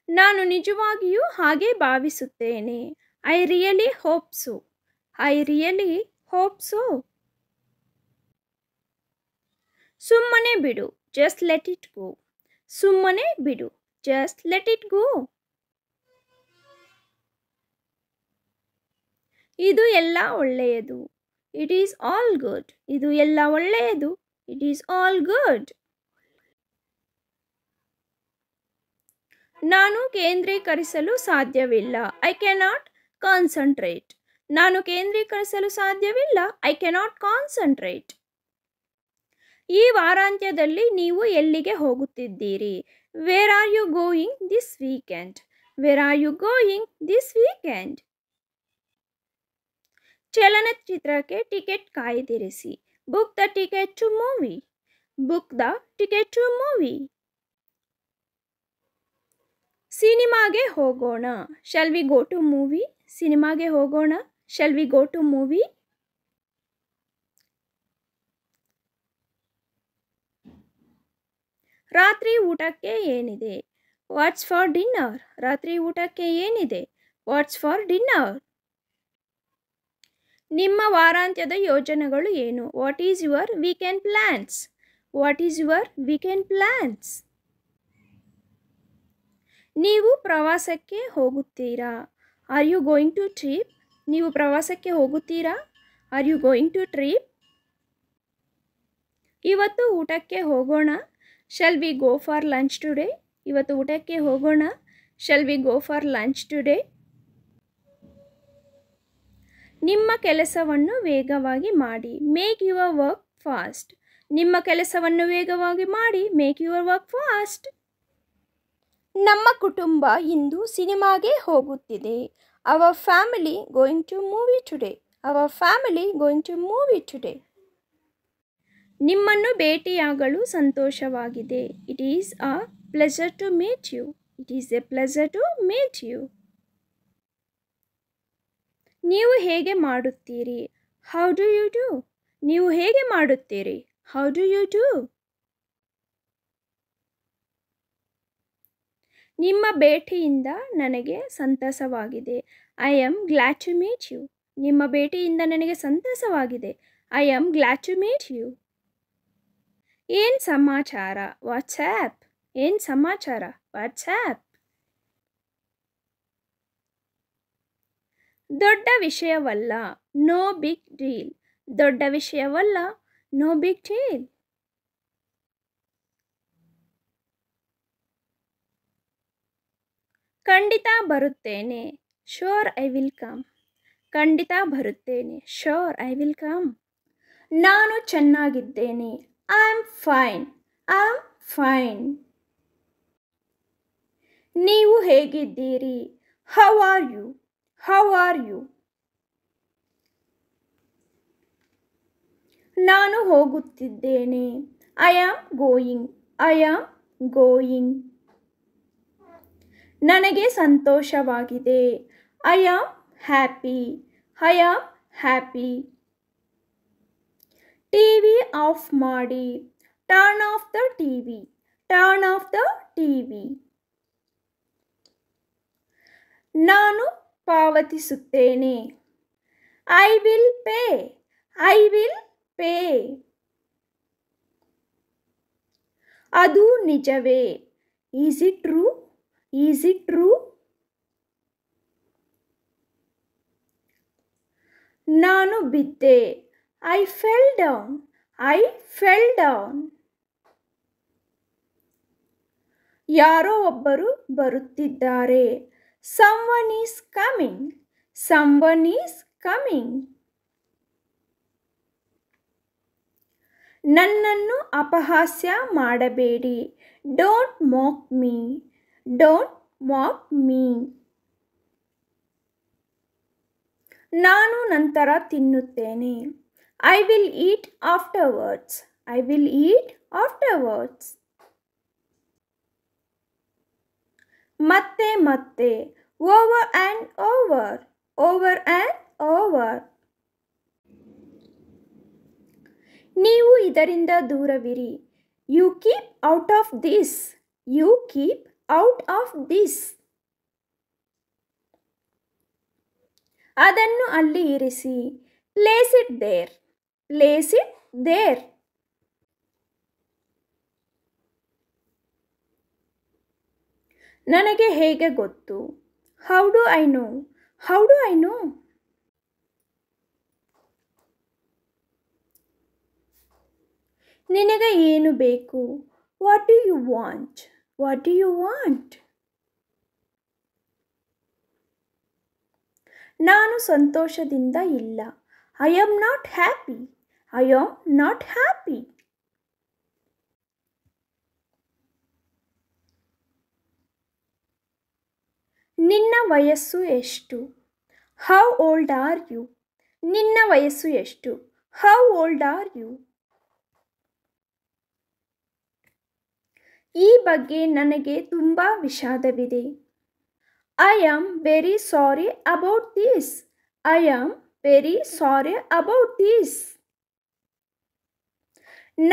ನಾನು ನಿಜವಾಗಿಯೂ ಹಾಗೆ ಭಾವಿಸುತ್ತೇನೆ. I really hope so. I really hope so. ಸುಮ್ಮನೆ ಬಿಡು. Just let it go. ಸುಮ್ಮನೆ ಬಿಡು. Just let it go. ಇದು ಎಲ್ಲ ಒಳ್ಳೆಯದು. It is all good. ಇದು ಎಲ್ಲ ಒಳ್ಳೆಯದು. It is all good. ನಾನು ಕೇಂದ್ರೀಕರಿಸಲು ಸಾಧ್ಯವಿಲ್ಲ. I cannot concentrate. ನಾನು ಕೇಂದ್ರೀಕರಿಸಲು ಸಾಧ್ಯವಿಲ್ಲ. I cannot concentrate. ಈ ವಾರಾಂತ್ಯದಲ್ಲಿ ನೀವು ಎಲ್ಲಿಗೆ ಹೋಗುತ್ತಿದ್ದೀರಿ? Where are you going this weekend? Where are you going this weekend? ಚಲನಚಿತ್ರಕ್ಕೆ ಟಿಕೆಟ್ ಕಾಯ್ದಿರಿಸಿ. Book the ticket to movie. Book the ticket to movie. ಸಿನಿಮಾಗೆ ಹೋಗೋಣ. Shall we go to movie? ಸಿನಿಮಾಗೆ ಹೋಗೋಣ. Shall we go to movie? ರಾತ್ರಿ ಊಟಕ್ಕೆ ಏನಿದೆ? What's for dinner? ರಾತ್ರಿ ಊಟಕ್ಕೆ ಏನಿದೆ? What's for dinner? ನಿಮ್ಮ ವಾರಾಂತ್ಯದ ಯೋಜನೆಗಳು ಏನು? What is your weekend plans? What is your weekend plans? ನೀವು ಪ್ರವಾಸಕ್ಕೆ ಹೋಗುತ್ತೀರಾ? Are you going to trip? ನೀವು ಪ್ರವಾಸಕ್ಕೆ ಹೋಗುತ್ತೀರಾ? Are you going to trip? ಇವತ್ತು ಊಟಕ್ಕೆ ಹೋಗೋಣ. Shall we go for lunch today? ಇವತ್ತು ಊಟಕ್ಕೆ ಹೋಗೋಣ. Shall we go for lunch today? ನಿಮ್ಮ ಕೆಲಸವನ್ನು ವೇಗವಾಗಿ ಮಾಡಿ. Make your work fast. ನಿಮ್ಮ ಕೆಲಸವನ್ನು ವೇಗವಾಗಿ ಮಾಡಿ. Make your work fast. ನಮ್ಮ ಕುಟುಂಬ ಇಂದು ಸಿನಿಮಾಗೆ ಹೋಗುತ್ತಿದೆ. Our family going to movie today. Our family going to movie today. ನಿಮ್ಮನ್ನು ಭೇಟಿಯಾಗಲು ಸಂತೋಷವಾಗಿದೆ. It is a pleasure to meet you. It is a pleasure to meet you. ನೀವು ಹೇಗೆ ಮಾಡುತ್ತೀರಿ? How do you do? ನೀವು ಹೇಗೆ ಮಾಡುತ್ತೀರಿ? How do you do? ನಿಮ್ಮ ಭೇಟಿಯಿಂದ ನನಗೆ ಸಂತಸವಾಗಿದೆ. I am glad to meet you. ನಿಮ್ಮ ಭೇಟಿಯಿಂದ ನನಗೆ ಸಂತಸವಾಗಿದೆ. I am glad to meet you. ಏನು ಸಮಾಚಾರ? ವಾಟ್ಸ್ಆ್ಯಪ್. ಏನು ಸಮಾಚಾರ? ವಾಟ್ಸ್ಆ್ಯಪ್. ದೊಡ್ಡ ವಿಷಯವಲ್ಲ. No big deal. ದೊಡ್ಡ ವಿಷಯವಲ್ಲ. No big deal. ಖಂಡಿತ ಬರುತ್ತೇನೆ. Sure I will come. ಖಂಡಿತ ಬರುತ್ತೇನೆ. Sure I will come. ನಾನು ಚೆನ್ನಾಗಿದ್ದೇನೆ. I am fine. I am fine. ನೀವು ಹೇಗಿದ್ದೀರಿ? How are you? How are you? ನಾನು ಹೋಗುತ್ತಿದ್ದೇನೆ. I am going. I am going. ನನಗೆ ಸಂತೋಷವಾಗಿದೆ. I am happy. I am happy. TV off ಮಾಡಿ. Turn off the TV. Turn off the TV. ನಾನು ಪಾವತಿಸುತ್ತೇನೆ. I will pay. I will pay. ಅದು ನಿಜವೇ. Is it true? Is it true? ನಾನು ಬಿದ್ದೆ. I fell down. I fell down. ಯಾರೋ ಒಬ್ಬರು ಬರುತ್ತಿದ್ದಾರೆ. Someone is coming. Someone is coming. ನನ್ನನ್ನು ಅಪಹಾಸ್ಯ ಮಾಡಬೇಡಿ. Don't mock me. Don't mock me. ನಾನು ನಂತರ ತಿನ್ನುತ್ತೇನೆ. I will eat afterwards. I will eat afterwards. ಮತ್ತೆ ಮತ್ತೆ. Over and over. Over and over. ನೀವು ಇದರಿಂದ ದೂರವಿರಿ. You keep out of this. You keep out of this. ಅದನ್ನು ಅಲ್ಲಿ ಇರಿಸಿ. Place it there. Place it there. ನನಗೆ ಹೇಗೆ ಗೊತ್ತು? How do I know? How do I know? ನಿನಗೆ ಏನು ಬೇಕು? What do you want? What do you want? ನಾನು ಸಂತೋಷದಿಂದ ಇಲ್ಲ. I am not happy. I am not happy. ನಿನ್ನ ವಯಸ್ಸು ಎಷ್ಟು? How old are you? ನಿನ್ನ ವಯಸ್ಸು ಎಷ್ಟು? How old are you? ಈ ಬಗ್ಗೆ ನನಗೆ ತುಂಬ ವಿಷಾದವಿದೆ. I am very sorry about this. I am very sorry about this.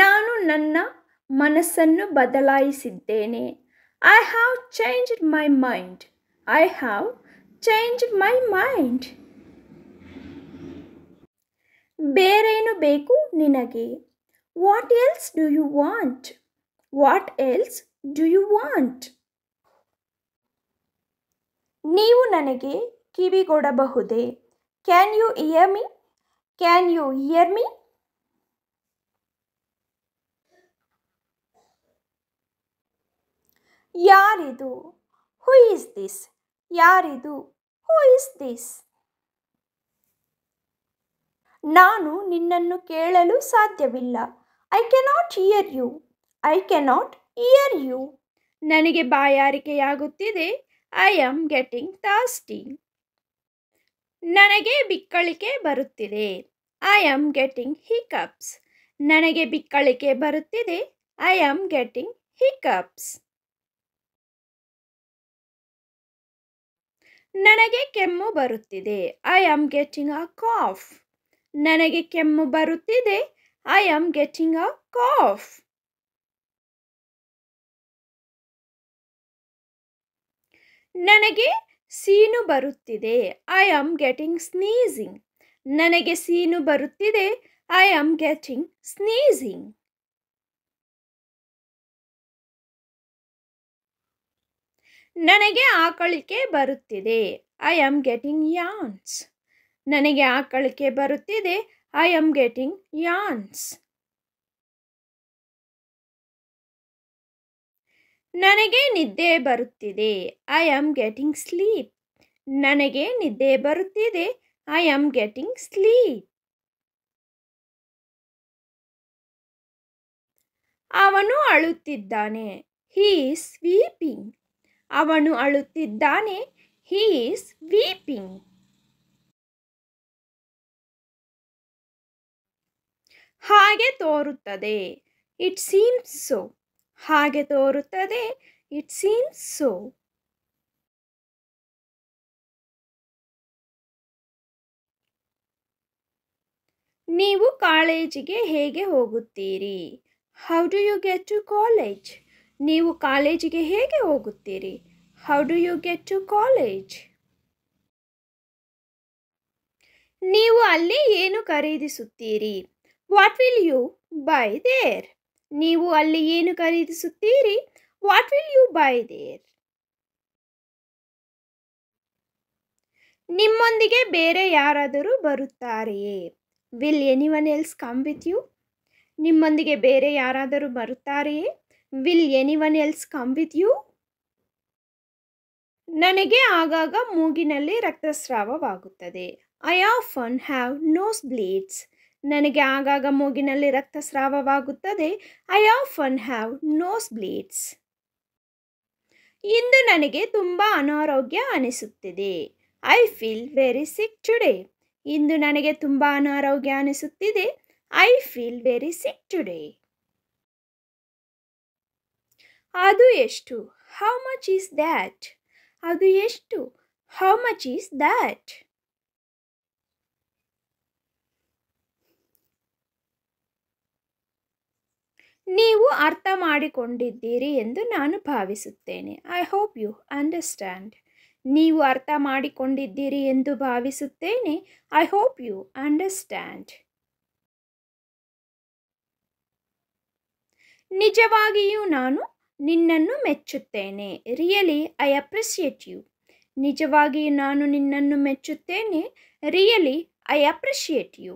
ನಾನು ನನ್ನ ಮನಸ್ಸನ್ನು ಬದಲಾಯಿಸಿದ್ದೇನೆ. I have changed my mind. I have changed my mind. ಬೇರೇನು ಬೇಕು ನಿನಗೆ? What else do you want? What else do you want? ನೀವು ನನಗೆ ಕಿವಿಗೊಡಬಹುದೇ? Can you hear me? Can you hear me? ಯಾರಿದು? Who is this? ಯಾರಿದು? Who is this? ನಾನು ನಿನ್ನನ್ನು ಕೇಳಲು ಸಾಧ್ಯವಿಲ್ಲ. I cannot hear you. I cannot hear you. ನನಗೆ ಬಾಯಾರಿಕೆಯಾಗುತ್ತಿದೆ. I am getting thirsty. ನನಗೆ ಬಿಕ್ಕಳಿಕೆ ಬರುತ್ತಿದೆ. I am getting hiccups. ನನಗೆ ಬಿಕ್ಕಳಿಕೆ ಬರುತ್ತಿದೆ. I am getting hiccups. ನನಗೆ ಕೆಮ್ಮು ಬರುತ್ತಿದೆ. I am getting a cough. ನನಗೆ ಕೆಮ್ಮು ಬರುತ್ತಿದೆ. I am getting a cough. ನನಗೆ ಸೀನು ಬರುತ್ತಿದೆ. I am getting sneezing. ನನಗೆ ಸೀನು ಬರುತ್ತಿದೆ. I am getting sneezing. ನನಗೆ ಆಕಳಿಕೆ ಬರುತ್ತಿದೆ. I am getting yawns. ನನಗೆ ಆಕಳಿಕೆ ಬರುತ್ತಿದೆ. I am getting yawns. ನನಗೆ ನಿದ್ದೆ ಬರುತ್ತಿದೆ. I am getting sleep. ನನಗೆ ನಿದ್ದೆ ಬರುತ್ತಿದೆ. I am getting sleep. ಅವನು ಅಳುತ್ತಿದ್ದಾನೆ. He is weeping. ಅವನು ಅಳುತ್ತಿದ್ದಾನೆ. He is weeping. ಹಾಗೆ ತೋರುತ್ತದೆ. It seems so. ಹಾಗೆ ತೋರುತ್ತದೆ. It seems so. ನೀವು ಕಾಲೇಜಿಗೆ ಹೇಗೆ ಹೋಗುತ್ತೀರಿ? How do you get to college? ನೀವು ಕಾಲೇಜಿಗೆ ಹೇಗೆ ಹೋಗುತ್ತೀರಿ? How do you get to college? ನೀವು ಅಲ್ಲಿ ಏನು ಖರೀದಿಸುತ್ತೀರಿ? What will you buy there? ನೀವು ಅಲ್ಲಿ ಏನು ಖರೀದಿಸುತ್ತೀರಿ? What will you buy there? ನಿಮ್ಮೊಂದಿಗೆ ಬೇರೆ ಯಾರಾದರೂ ಬರುತ್ತಾರೆಯೇ? Will anyone else come with you? ನಿಮ್ಮೊಂದಿಗೆ ಬೇರೆ ಯಾರಾದರೂ ಬರುತ್ತಾರೆಯೇ? Will anyone else come with you? ನನಗೆ ಆಗಾಗ ಮೂಗಿನಲ್ಲಿ ರಕ್ತಸ್ರಾವವಾಗುತ್ತದೆ. I often have nose bleeds. ನನಗೆ ಆಗಾಗ ಮೂಗಿನಲ್ಲಿ ರಕ್ತಸ್ರಾವವಾಗುತ್ತದೆ. I often have nose bleeds. ಇಂದು ನನಗೆ ತುಂಬ ಅನಾರೋಗ್ಯ ಅನಿಸುತ್ತಿದೆ. I feel very sick today. ಇಂದು ನನಗೆ ತುಂಬ ಅನಾರೋಗ್ಯ ಅನಿಸುತ್ತಿದೆ. I feel very sick today. ಅದು ಎಷ್ಟು? How much is that? ಅದು ಎಷ್ಟು? How much is that? ನೀವು ಅರ್ಥ ಮಾಡಿಕೊಂಡಿದ್ದೀರಿ ಎಂದು ನಾನು ಭಾವಿಸುತ್ತೇನೆ. I hope you understand. ನೀವು ಅರ್ಥ ಮಾಡಿಕೊಂಡಿದ್ದೀರಿ ಎಂದು ಭಾವಿಸುತ್ತೇನೆ. I hope you understand. ನಿಜವಾಗಿಯೂ ನಾನು ನಿನ್ನನ್ನು ಮೆಚ್ಚುತ್ತೇನೆ. Really I appreciate you. ನಿಜವಾಗಿಯೂ ನಾನು ನಿನ್ನನ್ನು ಮೆಚ್ಚುತ್ತೇನೆ. Really I appreciate you.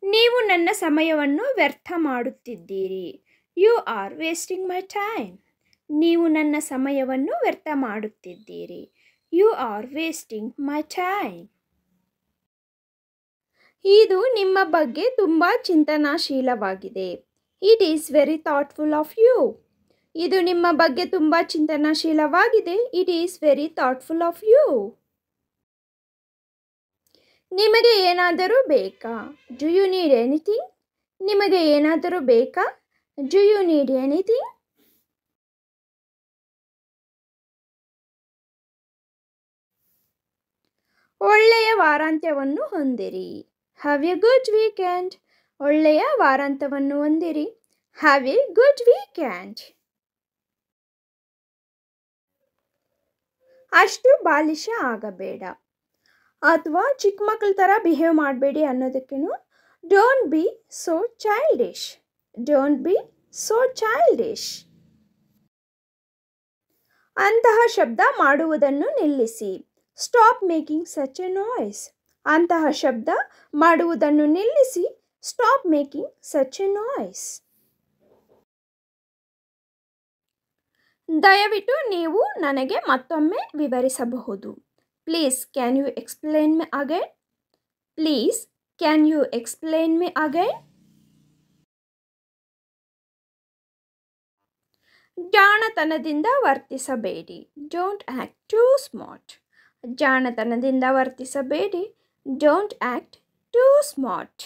ನೀವು ನನ್ನ ಸಮಯವನ್ನು ವ್ಯರ್ಥ ಮಾಡುತ್ತಿದ್ದೀರಿ. You are wasting my time. ನೀವು ನನ್ನ ಸಮಯವನ್ನು ವ್ಯರ್ಥ ಮಾಡುತ್ತಿದ್ದೀರಿ. You are wasting my time. ಇದು ನಿಮ್ಮ ಬಗ್ಗೆ ತುಂಬ ಚಿಂತನಾಶೀಲವಾಗಿದೆ. It is very thoughtful of you. ಇದು ನಿಮ್ಮ ಬಗ್ಗೆ ತುಂಬ ಚಿಂತನಾಶೀಲವಾಗಿದೆ. It is very thoughtful of you. ನಿಮಗೆ ಏನಾದರೂ ಬೇಕಾ? Do you need anything? ನಿಮಗೆ ಏನಾದರೂ ಬೇಕಾ? Do you need anything? ಒಳ್ಳೆಯ ವಾರಾಂತ್ಯವನ್ನು ಹೊಂದಿರಿ. Have a good weekend. ಒಳ್ಳೆಯ ವಾರಾಂತ್ಯವನ್ನು ಹೊಂದಿರಿ. Have a good weekend. ಅಷ್ಟು ಬಾಲಿಶ ಆಗಬೇಡ ಅಥವಾ ಚಿಕ್ಕ ಮಕ್ಕಳ ಥರ ಬಿಹೇವ್ ಮಾಡಬೇಡಿ ಅನ್ನೋದಕ್ಕೇನು don't be so childish. Don't be so childish. ಅಂತಹ ಶಬ್ದ ಮಾಡುವುದನ್ನು ನಿಲ್ಲಿಸಿ. Stop making such a noise. ಅಂತಹ ಶಬ್ದ ಮಾಡುವುದನ್ನು ನಿಲ್ಲಿಸಿ. Stop making such a noise. ದಯವಿಟ್ಟು ನೀವು ನನಗೆ ಮತ್ತೊಮ್ಮೆ ವಿವರಿಸಬಹುದು. Please can you explain me again? Please can you explain me again? ಜಾಣತನದಿಂದ ವರ್ತಿಸಬೇಡಿ. Don't act too smart. ಜಾಣತನದಿಂದ ವರ್ತಿಸಬೇಡಿ. Don't act too smart.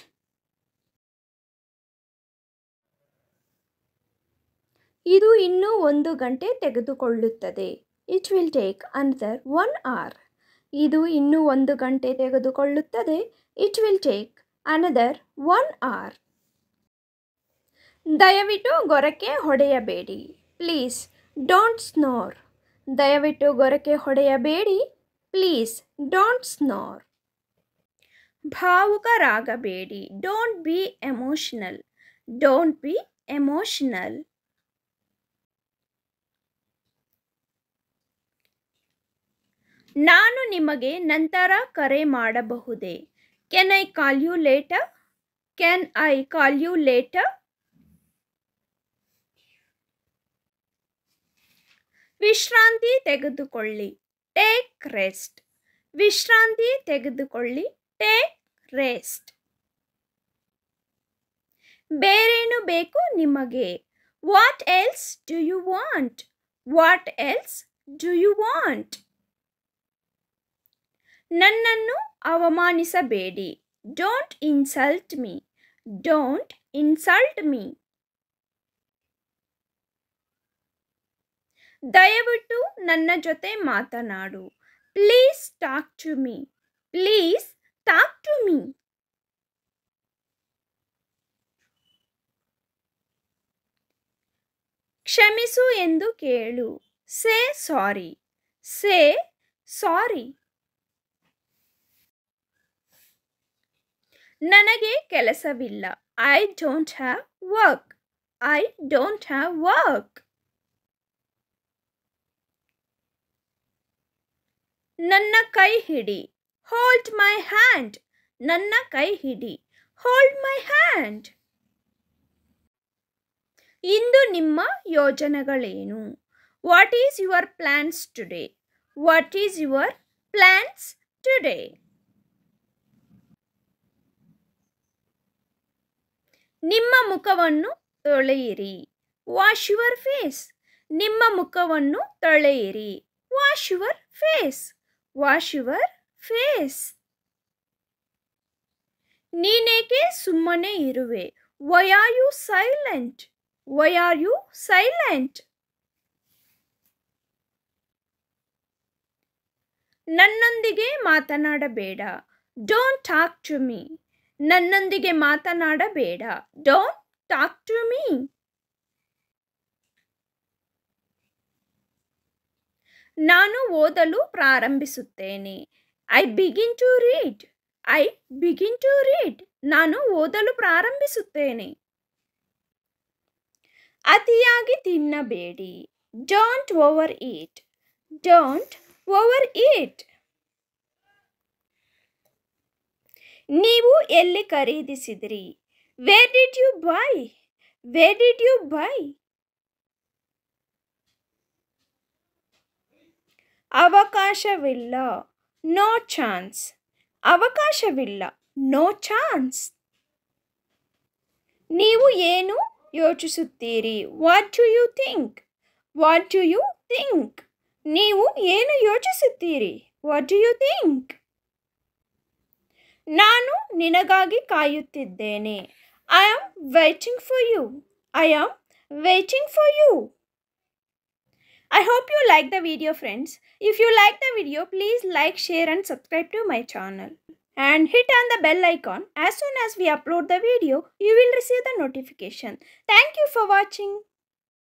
ಇದು ಇನ್ನೂ 1 ಗಂಟೆ ತೆಗೆದುಕೊಳ್ಳುತ್ತದೆ. It will take another 1 hour. ಇದು ಇನ್ನೂ 1 ಗಂಟೆ ತೆಗೆದುಕೊಳ್ಳುತ್ತದೆ. It will take another 1 hour. ದಯವಿಟ್ಟು ಗೊರಕೆ ಹೊಡೆಯಬೇಡಿ. Please don't snore. ದಯವಿಟ್ಟು ಗೊರಕೆ ಹೊಡೆಯಬೇಡಿ. Please don't snore. ಭಾವುಕರಾಗಬೇಡಿ. Don't be emotional. Don't be emotional. ನಾನು ನಿಮಗೆ ನಂತರ ಕರೆ ಮಾಡಬಹುದೇ? Can I call you later? Can I call you later? ವಿಶ್ರಾಂತಿ ತೆಗೆದುಕೊಳ್ಳಿ. Take rest. ವಿಶ್ರಾಂತಿ ತೆಗೆದುಕೊಳ್ಳಿ. Take rest. ಬೇರೇನು ಬೇಕು ನಿಮಗೆ? What else do you want? What else do you want? ನನ್ನನ್ನು ಅವಮಾನಿಸಬೇಡಿ. Don't insult me. Don't insult me. ದಯವಿಟ್ಟು ನನ್ನ ಜೊತೆ ಮಾತನಾಡು. Please talk to me. Please talk to me. ಕ್ಷಮಿಸು ಎಂದು ಕೇಳು. Say sorry. Say sorry. ನನಗೆ ಕೆಲಸವಿಲ್ಲ. I don't have work. I don't have work. ನನ್ನ ಕೈ ಹಿಡಿ. Hold my hand. ನನ್ನ ಕೈ ಹಿಡಿ. Hold my hand. ಇಂದು ನಿಮ್ಮ ಯೋಜನೆಗಳೇನು? What is your plans today? What is your plans today? ನಿಮ್ಮ ಮುಖವನ್ನು ತೊಳೆಯಿರಿ. Wash your face. ನಿಮ್ಮ ಮುಖವನ್ನು ತೊಳೆಯಿರಿ. Wash your face. Wash your face. ನೀನೇಕೆ ಸುಮ್ಮನೆ ಇರುವೆ? Why are you silent? Why are you silent? ನನ್ನೊಂದಿಗೆ ಮಾತನಾಡಬೇಡ. Don't talk to me. ನನ್ನೊಂದಿಗೆ ಮಾತನಾಡಬೇಡ. Don't talk to me. ನಾನು ಓದಲು ಪ್ರಾರಂಭಿಸುತ್ತೇನೆ. I begin to read. I begin to read. ನಾನು ಓದಲು ಪ್ರಾರಂಭಿಸುತ್ತೇನೆ. ಅತಿಯಾಗಿ ತಿನ್ನಬೇಡಿ. Don't overeat. Don't overeat. ನೀವು ಎಲ್ಲಿ ಖರೀದಿಸಿದಿರಿ? Where did you buy? Where did you buy? ಅವಕಾಶವಿಲ್ಲ. No chance. ಅವಕಾಶವಿಲ್ಲ. No chance. ನೀವು ಏನು ಯೋಚಿಸುತ್ತೀರಿ? What do you think? What do you think? ನೀವು ಏನು ಯೋಚಿಸುತ್ತೀರಿ? What do you think? ನಾನು ನಿನಗಾಗಿ ಕಾಯುತ್ತಿದ್ದೇನೆ. I am waiting for you. I am waiting for you. I hope you like the video, friends. If you like the video, please like, share and subscribe to my channel. And hit on the bell icon. As soon as we upload the video, you will receive the notification. Thank you for watching.